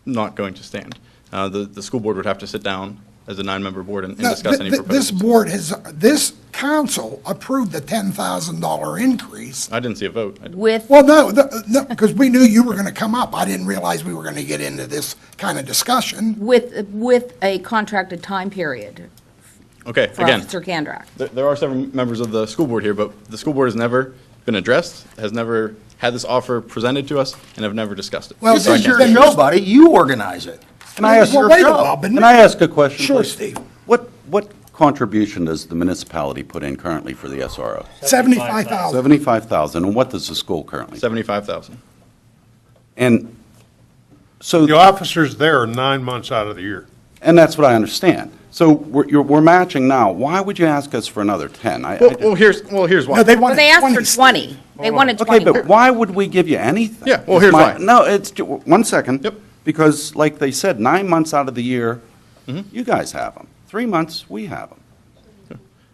not going to stand. The school board would have to sit down as a 9-member board and No, discuss any This proposals. board this council approved the $10,000 increase. I didn't see a vote. With, Well, no, because we knew you were going to come up. I didn't realize we were going to get into this kind of discussion. with a contracted time period Okay, for again, Officer Kandrak? there are several members of the school board here, but the school board has never been addressed, has never had this offer presented to us, and have never discussed it. Well, This So I is can't your speak. show, buddy. You organize it. Can I ask, Well, wait a while, but can I ask a question, Sure, please? Steve. What contribution does the municipality put in currently for the SRO? 75,000. 75,000, and what does the school currently? 75,000. And so, The officers there are 9 months out of the year. and that's what I understand. So we're matching now. Why would you ask us for another 10? Well, here's why. No, they Well, wanted they asked 20. for 20. They wanted Okay, 20. but why would we give you anything? Yeah, well, Is here's my- why. No, it's, 1 second. Yep. Because like they said, 9 months out of the year, Mm-hmm. you guys have them. 3 months, we have them.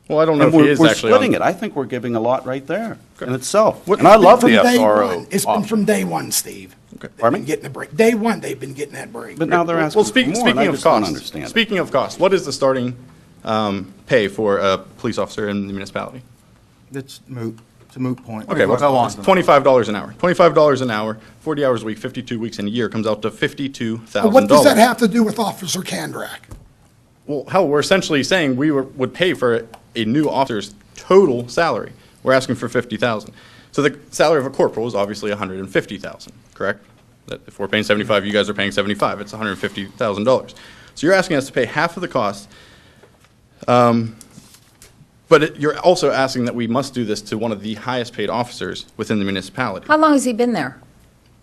Well, I don't know And if he we're is we're actually splitting on. it. I think we're giving a lot right there in itself. What- And I love From the day SRO. one. It's been from day one, Steve. Pardon me? Getting a break. Day one, they've been getting that break. But now they're asking Well, for more, and speaking I of just don't cost, understand it. speaking of cost, what is the starting pay for a police officer in the municipality? It's moot. It's a moot point. Okay, well, Go on. it's $25 an hour. $25 an hour, 40 hours a week, 52 weeks in a year, comes out to $52,000. But what does that have to do with Officer Kandrak? Well, hell, we're essentially saying would pay for a new officer's total salary. We're asking for $50,000. So the salary of a corporal is obviously $150,000, correct? That if we're paying 75, you guys are paying 75, it's $150,000. So you're asking us to pay half of the cost, but you're also asking that we must do this to one of the highest paid officers within the municipality. How long has he been there?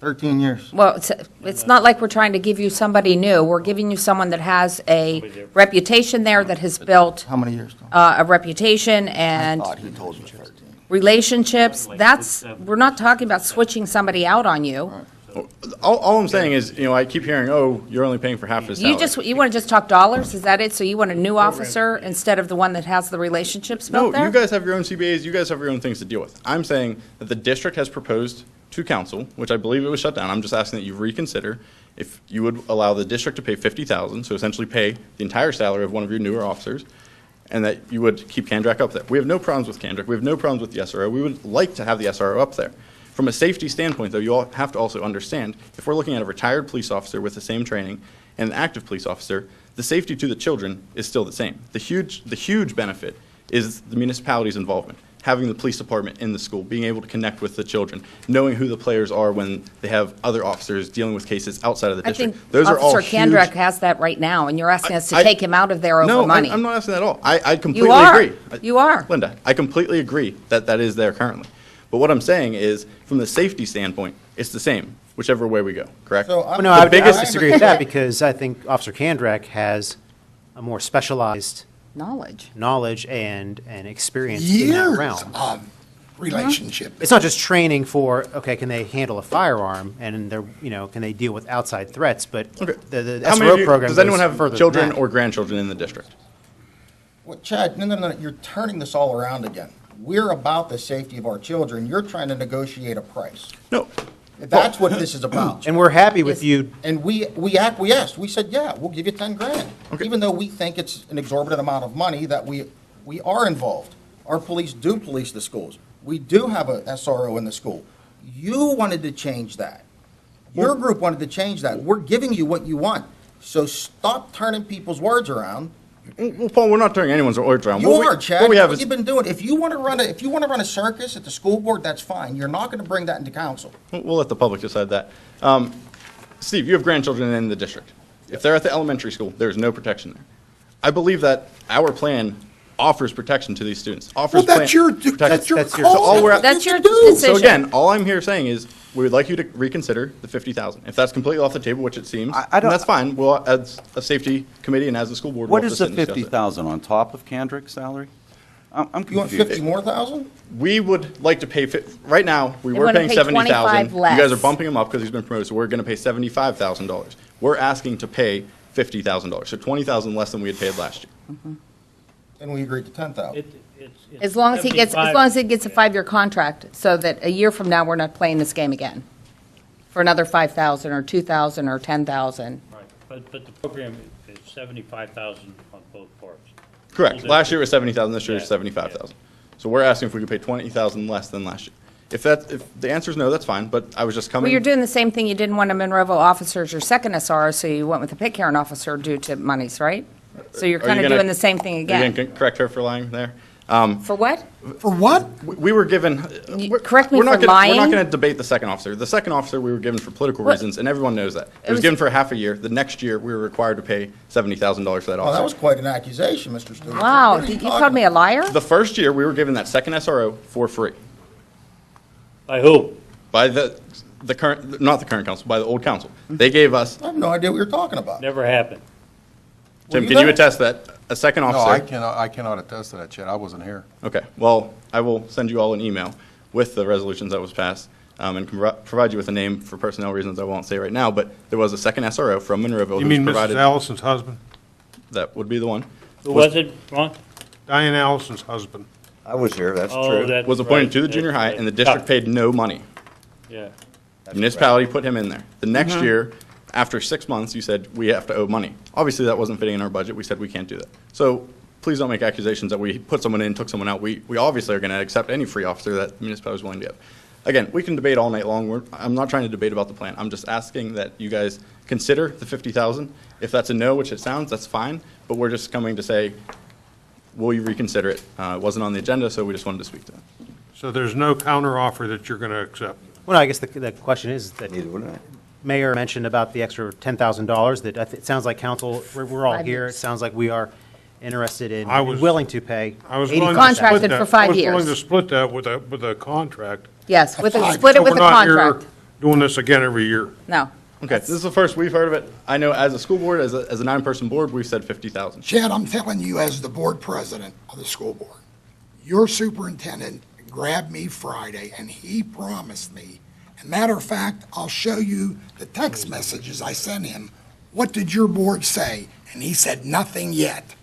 13 years. Well, it's not like we're trying to give you somebody new. We're giving you someone that has a reputation there, that has built How many years, Tom? a reputation I and thought he told me 13. relationships. We're not talking about switching somebody out on you. All I'm saying is, I keep hearing, oh, you're only paying for half his salary. You want to just talk dollars? Is that it? So you want a new officer instead of the one that has the relationships built there? No, you guys have your own CBAs, you guys have your own things to deal with. I'm saying that the district has proposed to council, which I believe it was shut down. I'm just asking that you reconsider if you would allow the district to pay $50,000, so essentially pay the entire salary of one of your newer officers, and that you would keep Kandrak up there. We have no problems with Kandrak. We have no problems with the SRO. We would like to have the SRO up there. From a safety standpoint, though, you all have to also understand, if we're looking at a retired police officer with the same training and an active police officer, the safety to the children is still the same. The huge benefit is the municipality's involvement, having the police department in the school, being able to connect with the children, knowing who the players are when they have other officers dealing with cases outside of the I district. think Those are all Officer huge. Kandrak has that right now, and you're asking us to I- take him out of there over No, money. I'm not asking that at all. I completely You are. agree. You are. Linda, I completely agree that that is there currently. But what I'm saying is, from the safety standpoint, it's the same, whichever way we go, correct? So Well, I'm- no, I would biggest- disagree with that because I think Officer Kandrak has a more specialized knowledge and experience in that Years realm. of relationship. It's not just training for, okay, can they handle a firearm and they're, can they deal with outside threats, but the How many of SRO you, program does anyone goes have further than children that. or grandchildren in the district? Well, Chad, no, you're turning this all around again. We're about the safety of our children. You're trying to negotiate a price. No. That's what this is about. And we're happy with you. And we acquiesced. We said, yeah, we'll give you 10 grand. Even though we think it's an exorbitant amount of money that we are involved. Our police do police the schools. We do have a SRO in the school. You wanted to change that. Your group wanted to change that. We're giving you what you want. So stop turning people's words around. Well, Paul, we're not turning anyone's words around. You What we- are, Chad. What we have What is, you've been doing. If you want to run a circus at the school board, that's fine. You're not going to bring that into council. we'll let the public decide that. Steve, you have grandchildren in the district. If they're at the elementary school, there's no protection there. I believe that our plan offers protection to these students. Offers Well, that's plan- your protection. That's your So all we're- That's your So decision. again, all I'm here saying is, we would like you to reconsider the 50,000. If that's completely off the table, which it seems, I then don't- that's fine. We'll, as a safety committee and as a school board, we'll What have is to the sit and discuss it. 50,000 on top of Kandrak's salary? I'm You want confused. 50 more thousand? We would like to pay, right now, we They were wanna paying pay 70,000. 25 You guys are less. bumping him up because he's been promoted, so we're going to pay $75,000. We're asking to pay $50,000, so 20,000 less than we had paid last year. And we agreed to 10,000. As long as he gets a 5-year contract, so that a year from now, we're not playing this game again for another 5,000 or 2,000 or 10,000. Right, but the program is 75,000 on both parts. Correct. Last year it was 70,000, this year Yeah, it's 75,000. So we're asking if we could pay 20,000 less than last year. If the answer is no, that's fine, but I was just Well, coming. you're doing the same thing you didn't want a Monroeville officer as your second SRO, so you went with a Pitcairn officer due to monies, right? So you're Are you kind of gonna- doing the same thing Are you again. going to correct her for lying there? For what? For what? We were given. Correct me We're not for gonna- We're not lying? going to debate the second officer. The second officer we were given for political What? reasons, and everyone knows that. It was was- given for half a year. The next year, we were required to pay $70,000 for that Oh, officer. that was quite an accusation, Mr. Stewart. Wow, What are you talking called me a liar? The first year, we were given that second SRO for free By who? by the current, not the current council, by the old council. They gave us, I have no idea what you're talking about. Never happened. Tim, you can you there? attest that a second No, officer? I cannot attest to that, Chad. I wasn't here. Okay, well, I will send you all an email with the resolutions that was passed, and can provide you with a name for personnel reasons I won't say right now, but there was a second SRO from Monroeville You who was mean Mrs. provided. Allison's husband? That would be the one. Who was it, Ron? Diane Allison's husband. I was here, that's Oh, true. that's Was appointed right, to the that's junior high, right. and the district Chuck. paid no money. Yeah. The municipality put him in there. The next year, after 6 months, you said, we have to owe money. Obviously, that wasn't fitting in our budget. We said we can't do that. So please don't make accusations that we put someone in, took someone out. We obviously are going to accept any free officer that the municipality is willing to give. Again, we can debate all night long. I'm not trying to debate about the plan. I'm just asking that you guys consider the 50,000. If that's a no, which it sounds, that's fine. But we're just coming to say, will you reconsider it? It wasn't on the agenda, so we just wanted to speak to it. So there's no counteroffer that you're going to accept? Well, I guess the question is that Neither would I. Mayor mentioned about the extra $10,000, that it sounds like council, we're all 5 here. It years. sounds like we are interested in, I was- willing to pay. I was 85,000. willing to Contracted split that. for 5 I was years. willing to split that with a contract. Yes, split So it with we're a not here contract. doing this again every year. No. Okay, this is the first we've heard of it. I know as a school board, as a 9-person board, we've said 50,000. Chad, I'm telling you as the board president of the school board, your superintendent grabbed me Friday and he promised me, and matter of fact, I'll show you the text messages I sent him. What did your board say? And he said, nothing yet.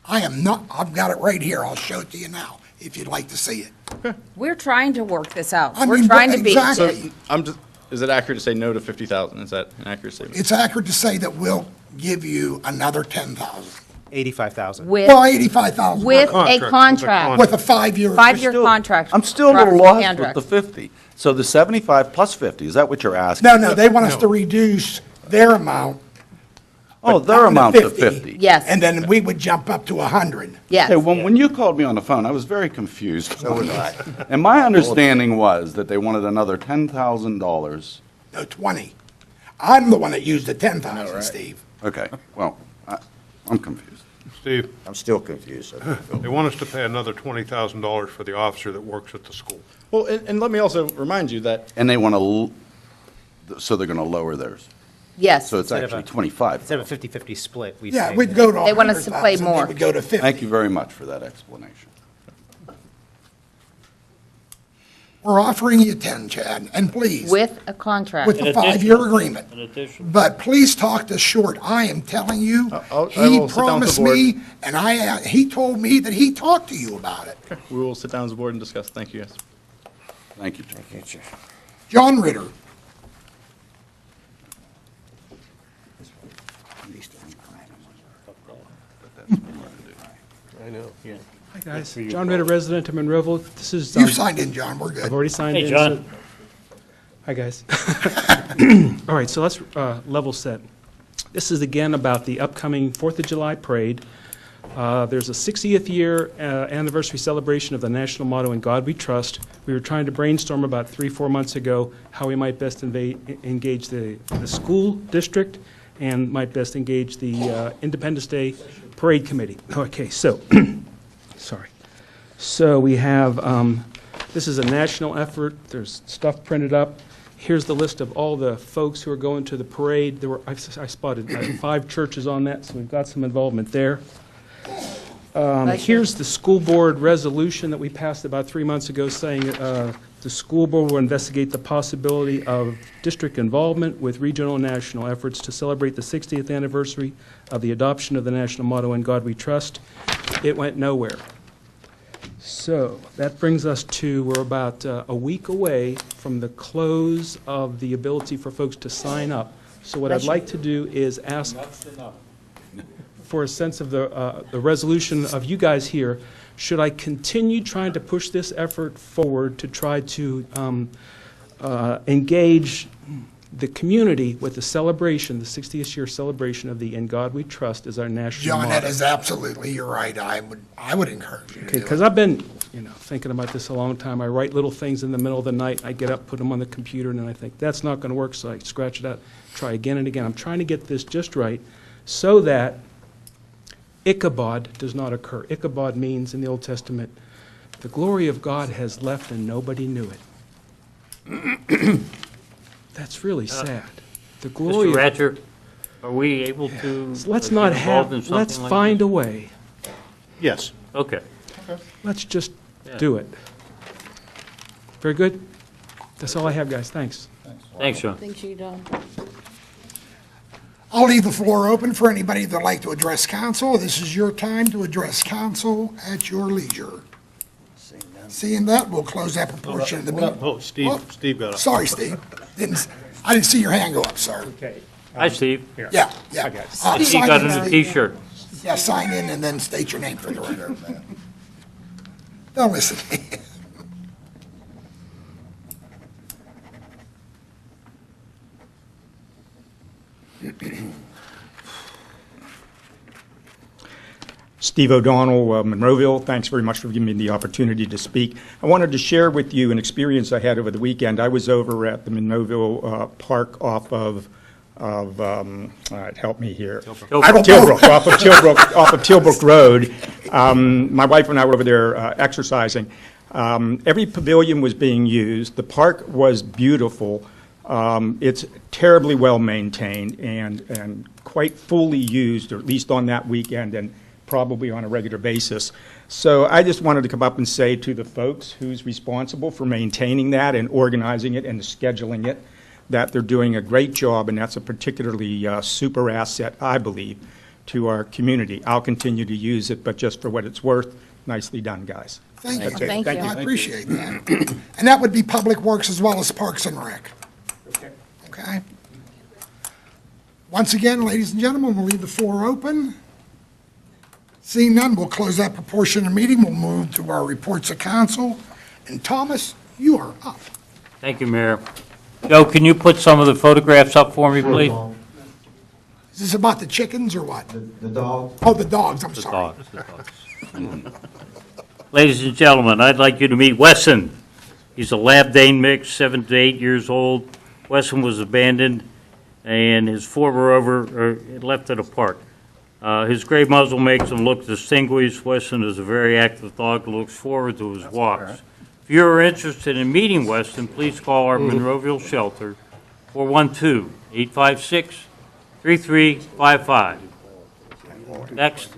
I've got it right here. I'll show it to you now if you'd like to see it. We're trying to work this out. I We're mean, trying to be. exactly. Is it accurate to say no to 50,000? Is that an accurate statement? It's accurate to say that we'll give you another 10,000. 85,000. With, Well, 85,000. with Contract, a contract. With a 5-year. Five-year contract. I'm still a little Robert lost Kendrick. with the 50. So the 75 plus 50, is that what you're asking? No, they want us to reduce their amount. Oh, but their down amount to 50. Yes. And then we would jump up to 100. Yes. Okay, when you called me on the phone, I was very confused. And my understanding was that they wanted another $10,000. No, 20. I'm the one that used the 10,000, Steve. Okay, well, I'm confused. Steve, I'm still confused. they want us to pay another $20,000 for the officer that works at the school. Well, and let me also remind you that And they want to, so they're going to lower theirs. Yes. So it's Instead of actually a- 25. Instead of a 50/50 split, we Yeah, say. we'd go to They want us to pay 100,000, more. They would go to 50. Thank you very much for that explanation. We're offering you 10, Chad, and please, With a contract. with the 5-year agreement. An additional. But please talk to Short. I am telling you, I he will sit down with the promised me, and he told me that he talked to you about it. we will sit down as a board and discuss. Thank you, guys. Thank you, John. John Ritter. Hi, guys. John Ritter, resident of Monroeville. This is. You've signed in, John. We're good. I've already signed Hey, in. John. Hi, guys. All right, so let's level set. This is again about the upcoming 4th of July parade. There's a 60th year anniversary celebration of the national motto, "In God We Trust." We were trying to brainstorm about 3-4 months ago how we might best engage the school district and might best engage the Independence Day Parade Committee. Okay, so, sorry. So we have, this is a national effort. There's stuff printed up. Here's the list of all the folks who are going to the parade. There were, I spotted 5 churches on that, so we've got some involvement there. Here's the school board resolution that we passed about 3 months ago saying the school board will investigate the possibility of district involvement with regional and national efforts to celebrate the 60th anniversary of the adoption of the national motto, "In God We Trust." It went nowhere. So that brings us to, we're about a week away from the close of the ability for folks to sign up. So what I'd like to do is ask for a sense of the resolution of you guys here. Should I continue trying to push this effort forward to try to engage the community with the celebration, the 60th year celebration of the "In God We Trust" as our national John, motto? that is absolutely, you're right. I would encourage you to Okay, do because it. I've been, thinking about this a long time. I write little things in the middle of the night, I get up, put them on the computer, and then I think, that's not going to work, so I scratch it out, try again and again. I'm trying to get this just right so that Ichabod does not occur. Ichabod means, in the Old Testament, the glory of God has left and nobody knew it. That's really sad. The glory Mr. of... Ratcher, are we able to Let's get not involved in have, something let's like find this? a way. Yes. Okay. Let's just Yeah. do it. Very good? That's all I have, guys. Thanks. Thanks, John. Thanks, you don't. I'll leave the floor open for anybody that'd like to address council. This is your time to address council at your leisure. Seeing that, we'll close that proportion of the meeting. Oh, Steve got up. Sorry, Steve. I didn't see your hand go up, sir. Okay. Hi, Steve. Yeah. Steve Sign got in, a new Steve. T-shirt. Yeah, sign in and then state your name for the record. Don't listen. Steve O'Donnell, Monroeville. Thanks very much for giving me the opportunity to speak. I wanted to share with you an experience I had over the weekend. I was over at the Monroeville Park off of help me here. Tilbrook, off of Tilbrook Road. My wife and I were over there exercising. Every pavilion was being used. The park was beautiful. It's terribly well-maintained and quite fully used, or at least on that weekend, and probably on a regular basis. So I just wanted to come up and say to the folks who's responsible for maintaining that and organizing it and scheduling it, that they're doing a great job, and that's a particularly super asset, I believe, to our community. I'll continue to use it, but just for what it's worth, nicely done, guys. Thank you. That's it. Thank you. I appreciate that. And that would be Public Works as well as Parks and Rec. Okay? Once again, ladies and gentlemen, we'll leave the floor open. Seeing none, we'll close that proportion of the meeting. We'll move to our reports of council. And Thomas, you are up. Thank you, Mayor. Joe, can you put some of the photographs up for me, please? Is this about the chickens or what? The dog. Oh, the dogs, I'm The sorry. dogs, the dogs. Ladies and gentlemen, I'd like you to meet Wesson. He's a Lab Dane mix, 7 to 8 years old. Wesson was abandoned, and his 4 were left at a park. His gray muzzle makes him look distinguished. Wesson is a very active dog, looks forward to his walks. If you're interested in meeting Weston, please call our Monroeville shelter, 412-856-3355. Next,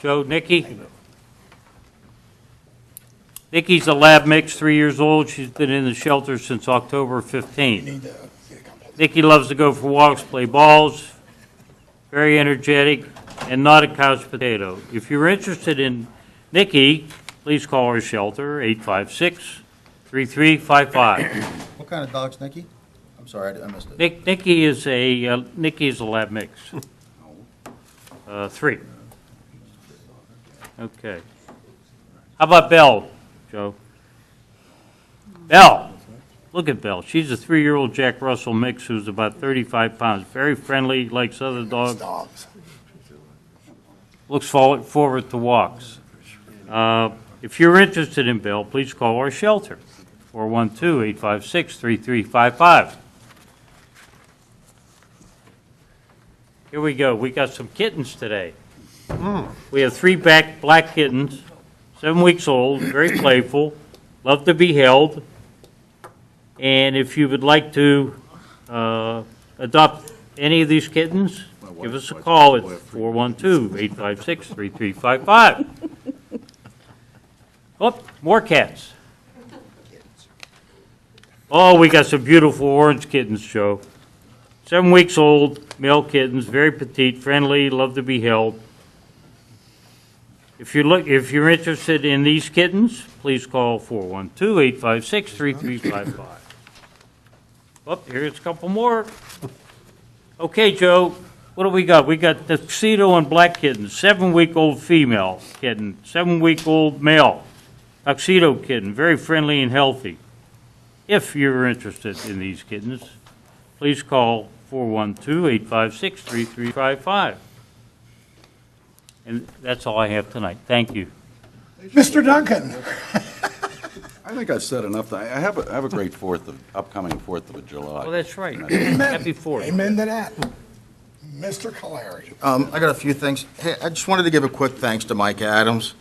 Joe, Nikki. Nikki's a lab mix, 3 years old. She's been in the shelter since October 15th. Nikki loves to go for walks, play balls, very energetic, and not a couch potato. If you're interested in Nikki, please call our shelter, 856-3355. What kind of dog's Nikki? I'm sorry, I missed it. Nikki is a lab mix. 3. Okay. How about Belle, Joe? Belle. Look at Belle. She's a 3-year-old Jack Russell mix who's about 35 pounds. Very friendly, likes other dogs. Looks forward to walks. If you're interested in Belle, please call our shelter, 412-856-3355. Here we go. We got some kittens today. We have 3 black kittens, 7 weeks old, very playful, love to be held. And if you would like to adopt any of these kittens, give us a call at 412-856-3355. Oh, more cats. Oh, we got some beautiful orange kittens, Joe. 7 weeks old, male kittens, very petite, friendly, love to be held. If you're interested in these kittens, please call 412-856-3355. Oh, here's a couple more. Okay, Joe, what do we got? We got tuxedo and black kittens, 7-week-old female kitten, 7-week-old male. Tuxedo kitten, very friendly and healthy. If you're interested in these kittens, please call 412-856-3355. And that's all I have tonight. Thank you. Mr. Duncan. I think I've said enough. I have a great upcoming 4th of July. Oh, that's right. Amen. Happy 4th. Amen to that. Mr. Caleri. I got a few things. Hey, I just wanted to give a quick thanks to Mike Adams.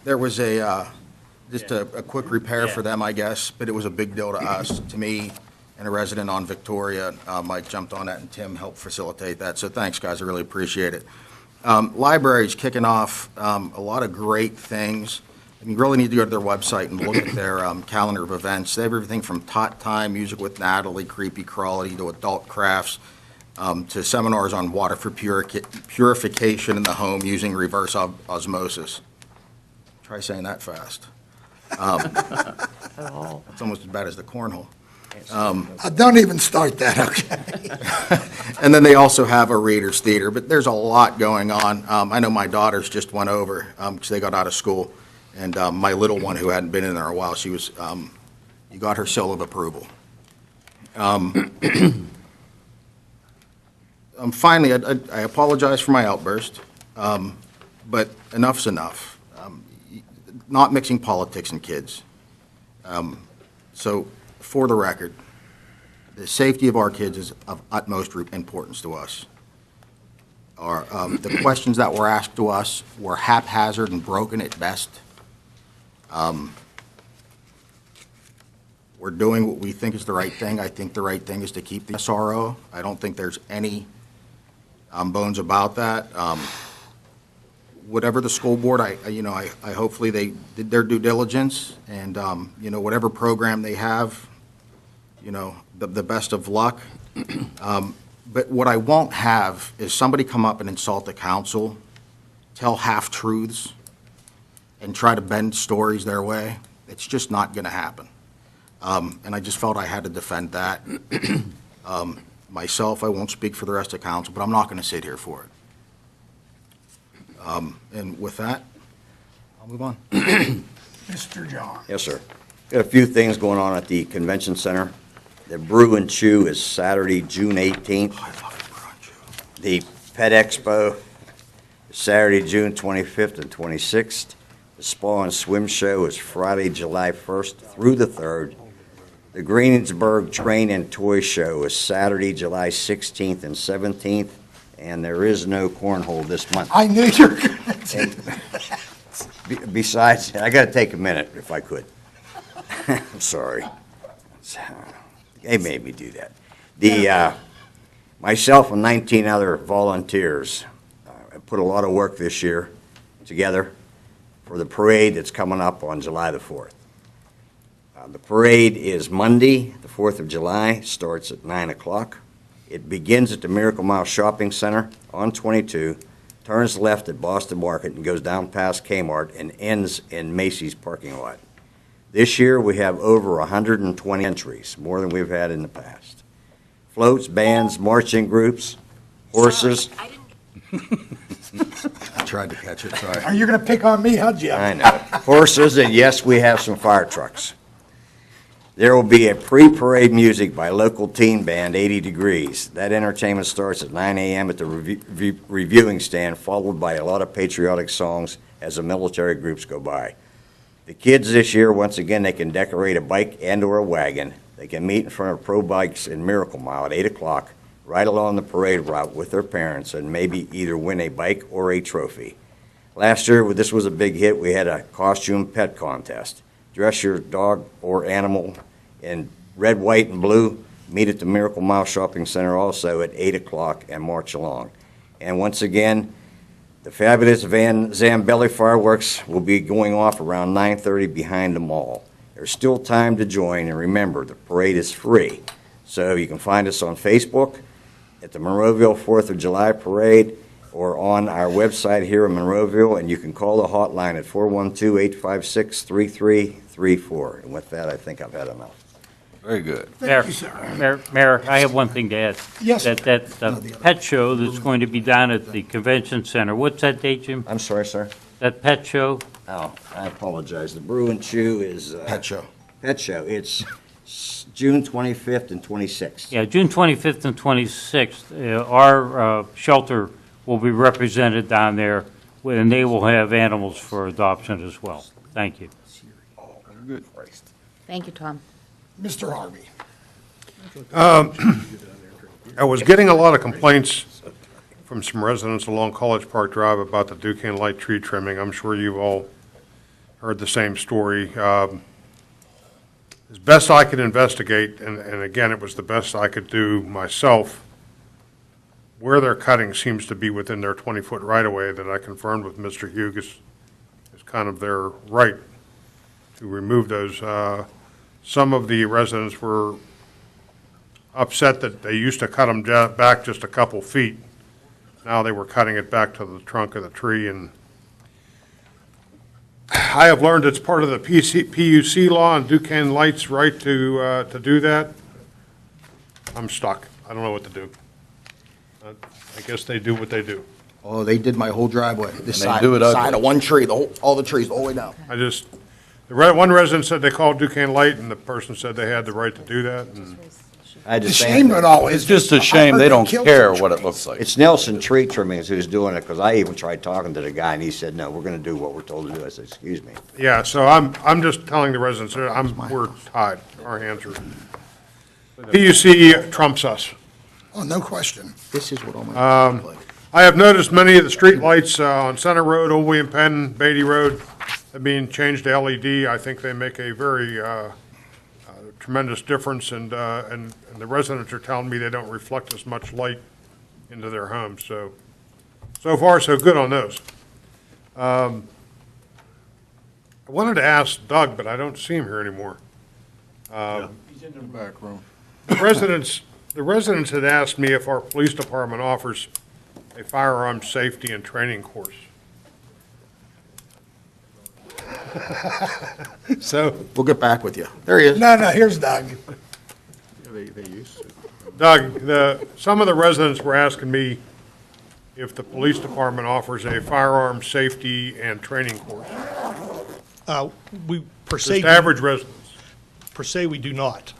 There was just a quick repair for them, I guess, but it was a big deal to us, to me, and a resident on Victoria. Mike jumped on that, and Tim helped facilitate that. So thanks, guys. I really appreciate it. Library's kicking off a lot of great things. I mean, you really need to go to their website and look at their calendar of events. They have everything from Tot Time, Music with Natalie, Creepy Crawly, to adult crafts, to seminars on water for purification in the home using reverse osmosis. Try saying that fast. It's almost as bad as the cornhole. Don't even start that, okay? And then they also have a reader's theater, but there's a lot going on. I know my daughters just went over because they got out of school, and my little one, who hadn't been in there a while, she was, you got her seal of approval. Finally, I apologize for my outburst, but enough's enough. Not mixing politics and kids. So, for the record, the safety of our kids is of utmost importance to us. The questions that were asked to us were haphazard and broken at best. We're doing what we think is the right thing. I think the right thing is to keep the SRO. I don't think there's any bones about that. Whatever the school board, I hopefully they did their due diligence, and, whatever program they have, the best of luck. But what I won't have is somebody come up and insult the council, tell half-truths, and try to bend stories their way. It's just not going to happen. And I just felt I had to defend that. Myself, I won't speak for the rest of council, but I'm not going to sit here for it. And with that, I'll move on. Mr. John. Yes, sir. Got a few things going on at the convention center. The Brew and Chew is Saturday, June 18th. The Pet Expo is Saturday, June 25th and 26th. The Spa and Swim Show is Friday, July 1st through the 3rd. The Greensburg Train and Toy Show is Saturday, July 16th and 17th. And there is no cornhole this month. I knew you were going to do that. Besides, I got to take a minute if I could. I'm sorry. They made me do that. Myself and 19 other volunteers have put a lot of work this year together for the parade that's coming up on July the 4th. The parade is Monday, the 4th of July, starts at 9 o'clock. It begins at the Miracle Mile Shopping Center on 22, turns left at Boston Market and goes down past Kmart and ends in Macy's parking lot. This year we have over 120 entries, more than we've had in the past. Floats, bands, marching groups, horses. I tried to catch it, sorry. Are you going to pick on me, huh, Jim? I know. Horses, and yes, we have some fire trucks. There will be a pre-parade music by local teen band 80 Degrees. That entertainment starts at 9 a.m. at the reviewing stand, followed by a lot of patriotic songs as the military groups go by. The kids this year, once again, they can decorate a bike and/or a wagon. They can meet in front of Pro Bikes in Miracle Mile at 8 o'clock, right along the parade route with their parents, and maybe either win a bike or a trophy. Last year, this was a big hit. We had a costume pet contest. Dress your dog or animal in red, white, and blue. Meet at the Miracle Mile Shopping Center also at 8 o'clock and march along. And once again, the fabulous Van Zambelli fireworks will be going off around 9:30 behind the mall. There's still time to join, and remember, the parade is free. So you can find us on Facebook at the Monroeville 4th of July Parade or on our website here in Monroeville, and you can call the hotline at 412-856-3334. And with that, I think I've had enough. Very good. Mayor, Mayor, I have one thing to add. Yes. That pet show that's going to be down at the convention center, what's that date, Jim? I'm sorry, sir. That pet show? Oh, I apologize. The Brew and Chew is... Pet show. Pet show. It's June 25th and 26th. Yeah, June 25th and 26th, our shelter will be represented down there, and they will have animals for adoption as well. Thank you. Good. Thank you, Tom. Mr. Harvey. I was getting a lot of complaints from some residents along College Park Drive about the Duquesne light tree trimming. I'm sure you've all heard the same story. As best I could investigate, and again, it was the best I could do myself, where they're cutting seems to be within their 20-foot right-of-way that I confirmed with Mr. Hughes is kind of their right to remove those. Some of the residents were upset that they used to cut them back just a couple feet. Now they were cutting it back to the trunk of the tree, and I have learned it's part of the PUC law and Duquesne Light's right to do that. I'm stuck. I don't know what to do. I guess they do what they do. Oh, they did my whole driveway. This they side, do it ugly. side of one tree, all the trees, all the way down. One resident said they called Duquesne Light, and the person said they had the right to do that, and The shame of it all is. It's just a shame they don't care what it looks like. It's Nelson Tree Trimmings who's doing it, because I even tried talking to the guy, and he said, no, we're going to do what we're told to do. I said, excuse me. yeah, so I'm just telling the residents, we're tied. Our hands are, PUC trumps us. Oh, no question. This is what all my. I have noticed many of the street lights on Center Road, Old William Penn, Beatty Road, are being changed to LED. I think they make a very tremendous difference, and the residents are telling me they don't reflect as much light into their homes, so far, so good on those. I wanted to ask Doug, but I don't see him here anymore. He's in the back room. The residents had asked me if our police department offers a firearm safety and training course. So, We'll get back with you. There he is. No, here's Doug. They used to. Doug, some of the residents were asking me if the police department offers a firearm safety and training course. We, per se. Just average residents. Per se, we do not.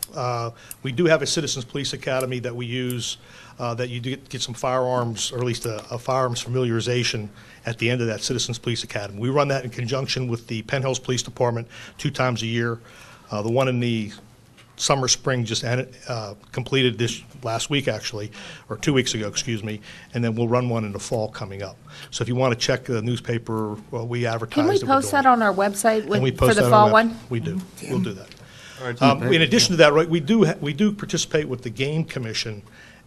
We do have a Citizens Police Academy that we use, that you do get some firearms, or at least a firearms familiarization at the end of that Citizens Police Academy. We run that in conjunction with the Penn Hills Police Department 2 times a year. The one in the summer, spring just completed this last week, actually, or 2 weeks ago, excuse me, and then we'll run one in the fall coming up. So if you want to check the newspaper, well, we advertise. Can we that we're post doing that it. on our website And we for post the that on fall our one? web- We do. We'll do that. In addition to that, right, we do participate with the Game Commission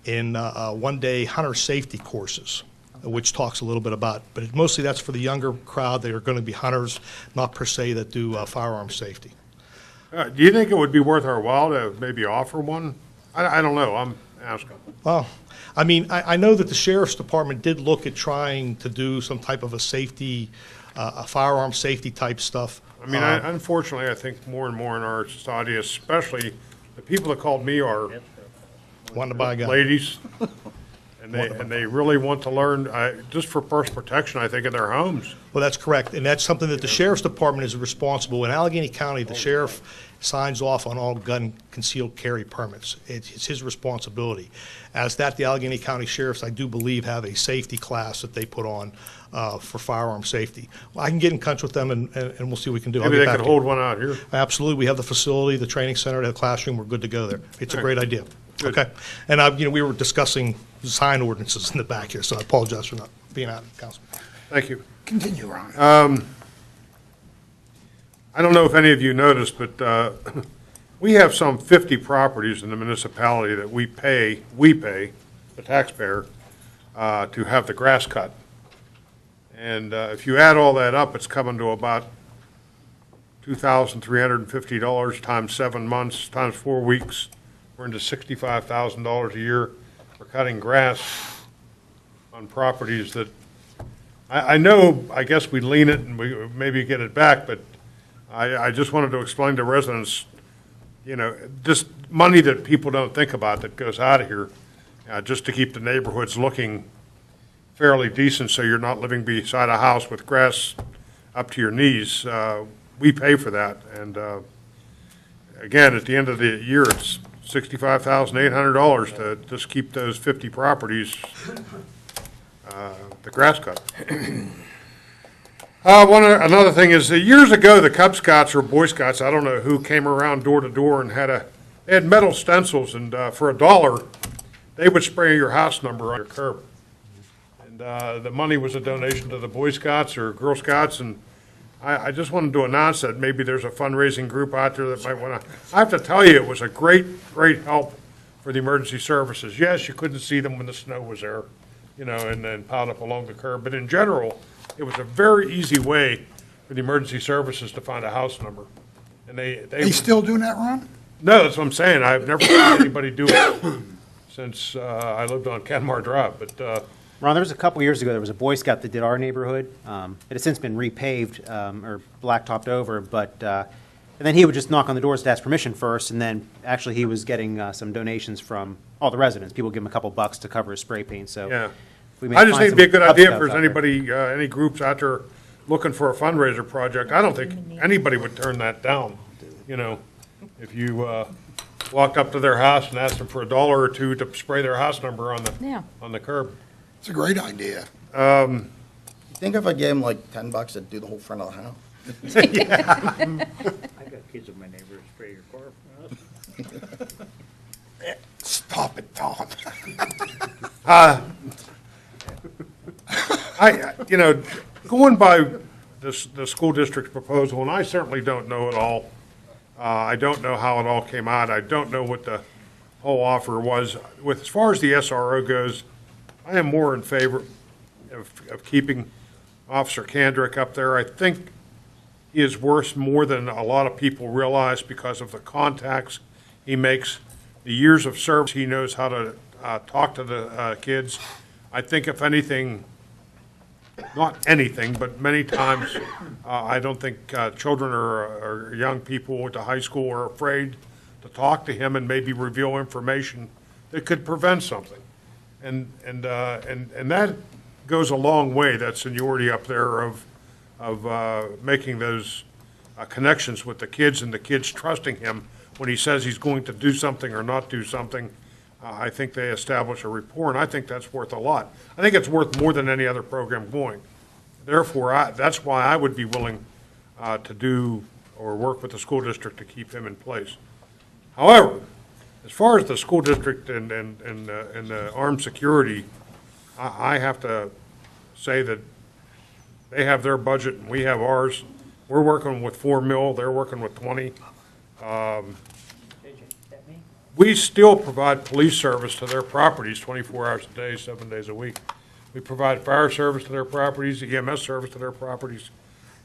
in one-day hunter safety courses, which talks a little bit about, but mostly that's for the younger crowd. They are going to be hunters, not per se that do firearm safety. Do you think it would be worth our while to maybe offer one? I don't know, I'm asking. Well, I mean, I know that the Sheriff's Department did look at trying to do some type of a safety, a firearm safety type stuff. I mean, unfortunately, I think more and more in our society, especially the people that called me are Want to buy a gun. ladies, and they really want to learn, just for personal protection, I think, in their homes. Well, that's correct, and that's something that the Sheriff's Department is responsible. In Allegheny County, the sheriff signs off on all gun concealed carry permits. It's his responsibility. As that, the Allegheny County Sheriffs, I do believe, have a safety class that they put on for firearm safety. Well, I can get in touch with them, and we'll see what we can do. I'll Maybe get they back could to you. hold one out here. Absolutely, we have the facility, the training center, the classroom, we're good to go there. It's a All great right. idea. Good. Okay, and we were discussing sign ordinances in the back here, so I apologize for not being out, Councilman. Thank you. Continue, Ron. I don't know if any of you noticed, but we have some 50 properties in the municipality that we pay, the taxpayer, to have the grass cut. And if you add all that up, it's coming to about $2,350 times 7 months, times 4 weeks. We're into $65,000 a year for cutting grass on properties that, I know, I guess we lean it and we maybe get it back, but I just wanted to explain to residents, just money that people don't think about that goes out of here, just to keep the neighborhoods looking fairly decent, so you're not living beside a house with grass up to your knees. We pay for that, and again, at the end of the year, it's $65,800 to just keep those 50 properties, the grass cut. Another thing is, years ago, the Cub Scouts or Boy Scouts, I don't know who, came around door to door and they had metal stencils, and for $1, they would spray your house number on your curb. And the money was a donation to the Boy Scouts or Girl Scouts, and I just wanted to announce that maybe there's a fundraising group out there that might want to. I have to tell you, it was a great help for the emergency services. Yes, you couldn't see them when the snow was there, and then piled up along the curb, but in general, it was a very easy way for the emergency services to find a house number. And They still doing that, Ron? No, that's what I'm saying. I've never seen anybody do it since I lived on Kenmar Drive, but Ron, there was a couple years ago, there was a Boy Scout that did our neighborhood. It has since been repaved or blacktopped over, but, and then he would just knock on the doors to ask permission first, and then actually he was getting some donations from all the residents. People give him a couple bucks to cover his spray paint, so. yeah. we may I just find think it'd be a some good Cub idea if Scouts there's out there. anybody, any groups out there looking for a fundraiser project. I don't think anybody would turn that down, if you walked up to their house and asked them for $1 or $2 to spray their house number on the curb. It's a great idea. You think if I gave him like $10, it'd do the whole front of the house? I got kids in my neighborhood spray your car. Stop it, Tom. Going by the school district's proposal, and I certainly don't know it all, I don't know how it all came out. I don't know what the whole offer was. As far as the SRO goes, I am more in favor of keeping Officer Kandrick up there. I think he is worth more than a lot of people realize because of the contacts he makes, the years of service. He knows how to talk to the kids. I think if anything, not anything, but many times, I don't think children or young people at the high school are afraid to talk to him and maybe reveal information that could prevent something. And that goes a long way, that seniority up there of making those connections with the kids and the kids trusting him when he says he's going to do something or not do something. I think they establish a rapport, and I think that's worth a lot. I think it's worth more than any other program going. Therefore, that's why I would be willing to do or work with the school district to keep him in place. However, as far as the school district and the armed security, I have to say that they have their budget and we have ours. We're working with 4 mil, they're working with 20. We still provide police service to their properties 24 hours a day, 7 days a week. We provide fire service to their properties, EMS service to their properties,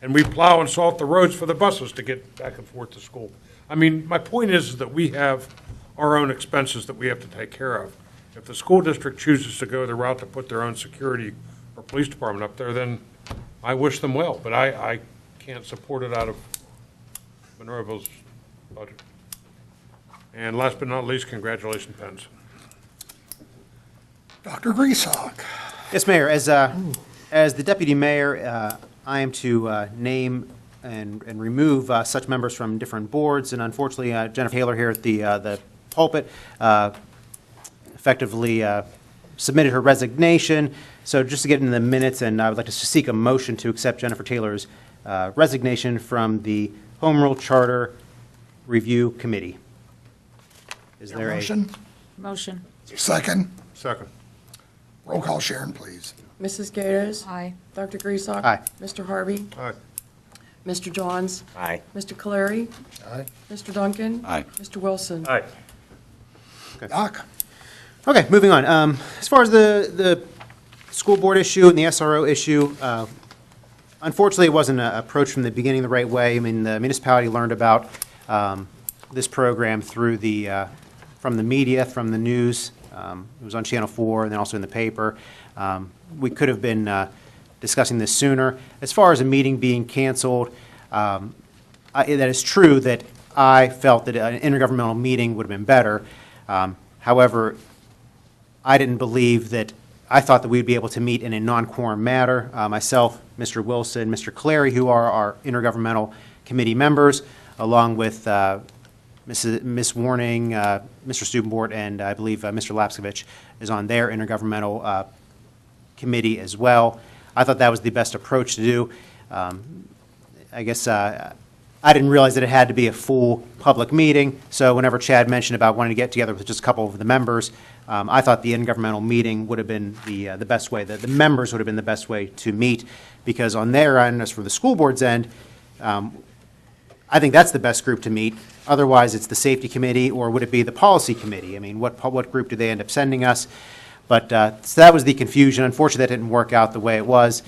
and we plow and salt the roads for the buses to get back and forth to school. I mean, my point is that we have our own expenses that we have to take care of. If the school district chooses to go the route to put their own security or police department up there, then I wish them well, but I can't support it out of Monroeville's budget. And last but not least, congratulations, Pence. Dr. Griesbach. Yes, Mayor, as the deputy mayor, I am to name and remove such members from different boards, and unfortunately, Jennifer Taylor here at the pulpit effectively submitted her resignation. So just to get into the minutes, and I would like to seek a motion to accept Jennifer Taylor's resignation from the Home Rule Charter Review Committee. Is there a motion? Motion. Second. Second. Roll call, Sharon, please. Mrs. Gaydos? Aye. Dr. Griesbach? Aye. Mr. Harvey? Aye. Mr. Johns? Aye. Mr. Caleri? Aye. Mr. Duncan? Aye. Mr. Wilson? Aye. Doc. Okay, moving on. As far as the school board issue and the SRO issue, unfortunately, it wasn't approached from the beginning the right way. I mean, the municipality learned about this program through from the media, from the news. It was on Channel 4 and then also in the paper. We could have been discussing this sooner. As far as a meeting being canceled, that is true that I felt that an intergovernmental meeting would have been better. However, I didn't believe that, I thought that we'd be able to meet in a non-quorum matter. Myself, Mr. Wilson, Mr. Caleri, who are our intergovernmental committee members, along with Ms. Warning, Mr. Stubenbort, and I believe Mr. Lapskovich is on their intergovernmental committee as well. I thought that was the best approach to do. I guess I didn't realize that it had to be a full public meeting, so whenever Chad mentioned about wanting to get together with just a couple of the members, I thought the intergovernmental meeting would have been the best way, the members would have been the best way to meet, because on their end, as for the school board's end, I think that's the best group to meet. Otherwise, it's the safety committee, or would it be the policy committee? I mean, what group do they end up sending us? But so that was the confusion. Unfortunately, that didn't work out the way it was.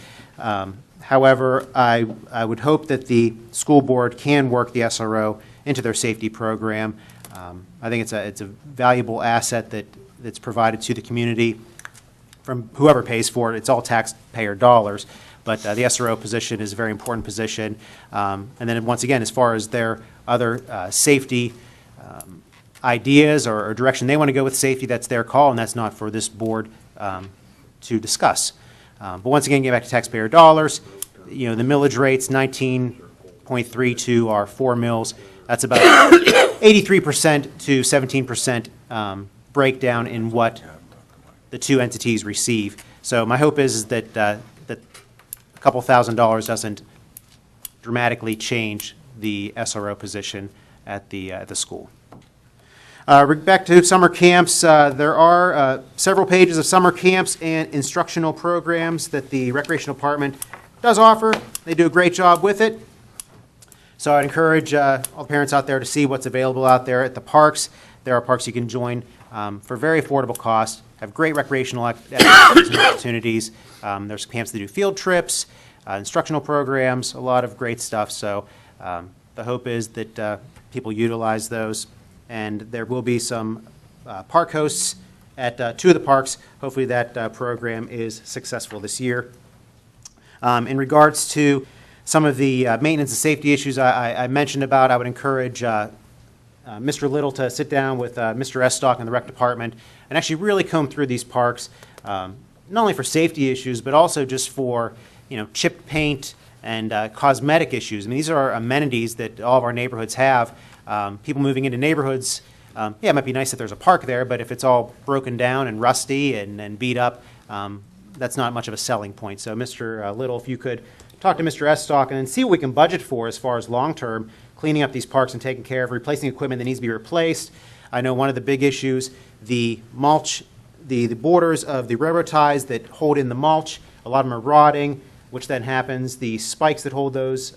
However, I would hope that the school board can work the SRO into their safety program. I think it's a valuable asset that's provided to the community from whoever pays for it. It's all taxpayer dollars. But the SRO position is a very important position. And then once again, as far as their other safety ideas or direction they want to go with safety, that's their call, and that's not for this board to discuss. But once again, getting back to taxpayer dollars, you know, the millage rates, 19.32 are 4 mills. That's about 83% to 17% breakdown in what the two entities receive. So my hope is that a couple $1,000s doesn't dramatically change the SRO position at the school. Back to summer camps, there are several pages of summer camps and instructional programs that the Recreation Department does offer. They do a great job with it. So I'd encourage all the parents out there to see what's available out there at the parks. There are parks you can join for very affordable cost, have great recreational activities and opportunities. There's camps that do field trips, instructional programs, a lot of great stuff. So the hope is that people utilize those. And there will be some park hosts at 2 of the parks. Hopefully that program is successful this year. In regards to some of the maintenance and safety issues I mentioned about, I would encourage Mr. Little to sit down with Mr. Estock in the rec department and actually really comb through these parks, not only for safety issues, but also just for, chipped paint and cosmetic issues. I mean, these are amenities that all of our neighborhoods have. People moving into neighborhoods, it might be nice that there's a park there, but if it's all broken down and rusty and beat up, that's not much of a selling point. So Mr. Little, if you could talk to Mr. Estock and then see what we can budget for as far as long-term, cleaning up these parks and taking care of replacing equipment that needs to be replaced. I know one of the big issues, the mulch, the borders of the railroad ties that hold in the mulch, a lot of them are rotting, which then happens. The spikes that hold those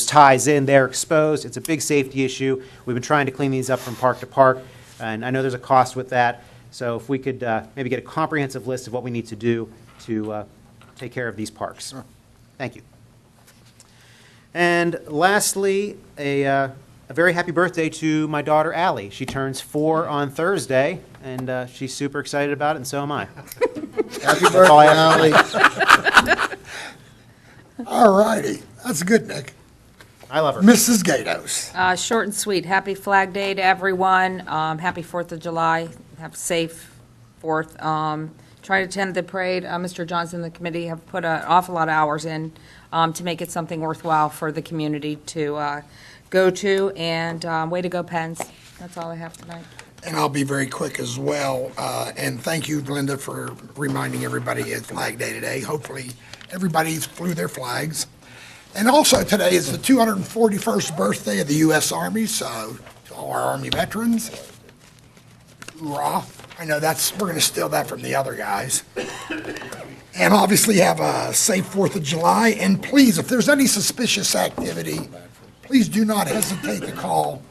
ties in, they're exposed. It's a big safety issue. We've been trying to clean these up from park to park, and I know there's a cost with that. So if we could maybe get a comprehensive list of what we need to do to take care of these parks. Sure. Thank you. And lastly, a very happy birthday to my daughter, Allie. She turns 4 on Thursday, and she's super excited about it, and so am I. Happy birthday, Allie. All righty. That's good, Nick. I love her. Mrs. Gatos. Short and sweet. Happy Flag Day to everyone. Happy 4th of July. Have a safe 4th. Try to attend the parade. Mr. Johnson and the committee have put an awful lot of hours in to make it something worthwhile for the community to go to. And way to go, Pens. That's all I have tonight. And I'll be very quick as well. And thank you, Linda, for reminding everybody it's Flag Day today. Hopefully, everybody's flew their flags. And also today is the 241st birthday of the U.S. Army, so to all our Army veterans, hoorah. I know we're going to steal that from the other guys. And obviously have a safe 4th of July. And please, if there's any suspicious activity, please do not hesitate to call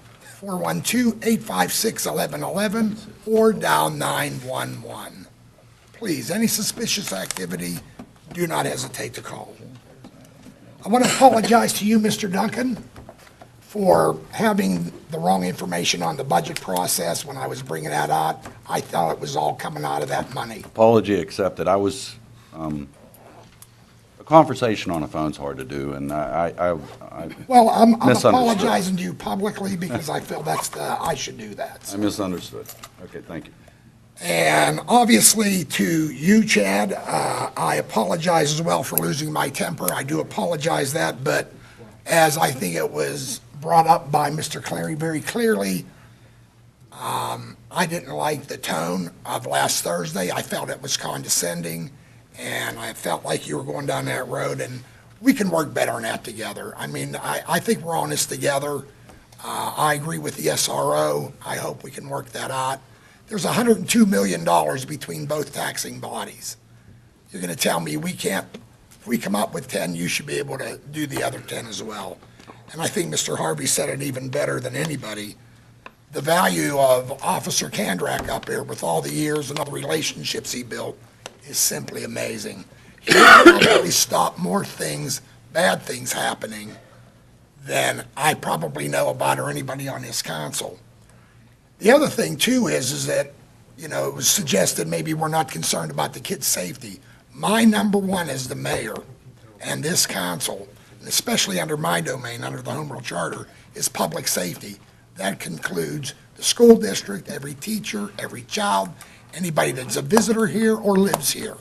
412-856-1111 or dial 911. Please, any suspicious activity, do not hesitate to call. I want to apologize to you, Mr. Duncan, for having the wrong information on the budget process when I was bringing that out. I thought it was all coming out of that money. Apology accepted. I was, a conversation on the phone's hard to do, and Well, I'm misunderstood. apologizing to you publicly because I feel I should do that. I misunderstood. Okay, thank you. And obviously to you, Chad, I apologize as well for losing my temper. I do apologize that, but as I think it was brought up by Mr. Clary very clearly, I didn't like the tone of last Thursday. I felt it was condescending, and I felt like you were going down that road, and we can work better on that together. I mean, I think we're on this together. I agree with the SRO. I hope we can work that out. There's $102 million between both taxing bodies. You're going to tell me if we come up with 10, you should be able to do the other 10 as well. And I think Mr. Harvey said it even better than anybody. The value of Officer Kandrak up here with all the years and all the relationships he built is simply amazing. He probably stopped more things, bad things happening than I probably know about or anybody on this council. The other thing, too, is that, it was suggested maybe we're not concerned about the kids' safety. My number one as the mayor and this council, and especially under my domain, under the Home Rule Charter, is public safety. That concludes the school district, every teacher, every child, anybody that's a visitor here or lives here.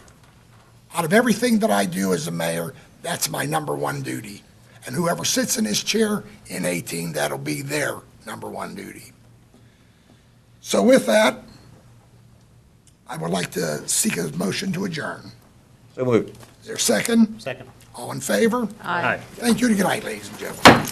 Out of everything that I do as a mayor, that's my number one duty. And whoever sits in this chair in 18, that'll be their number one duty. So with that, I would like to seek a motion to adjourn. So moved. Is there a second? Second. All in favor? Aye. Thank you, and good night, ladies and gentlemen.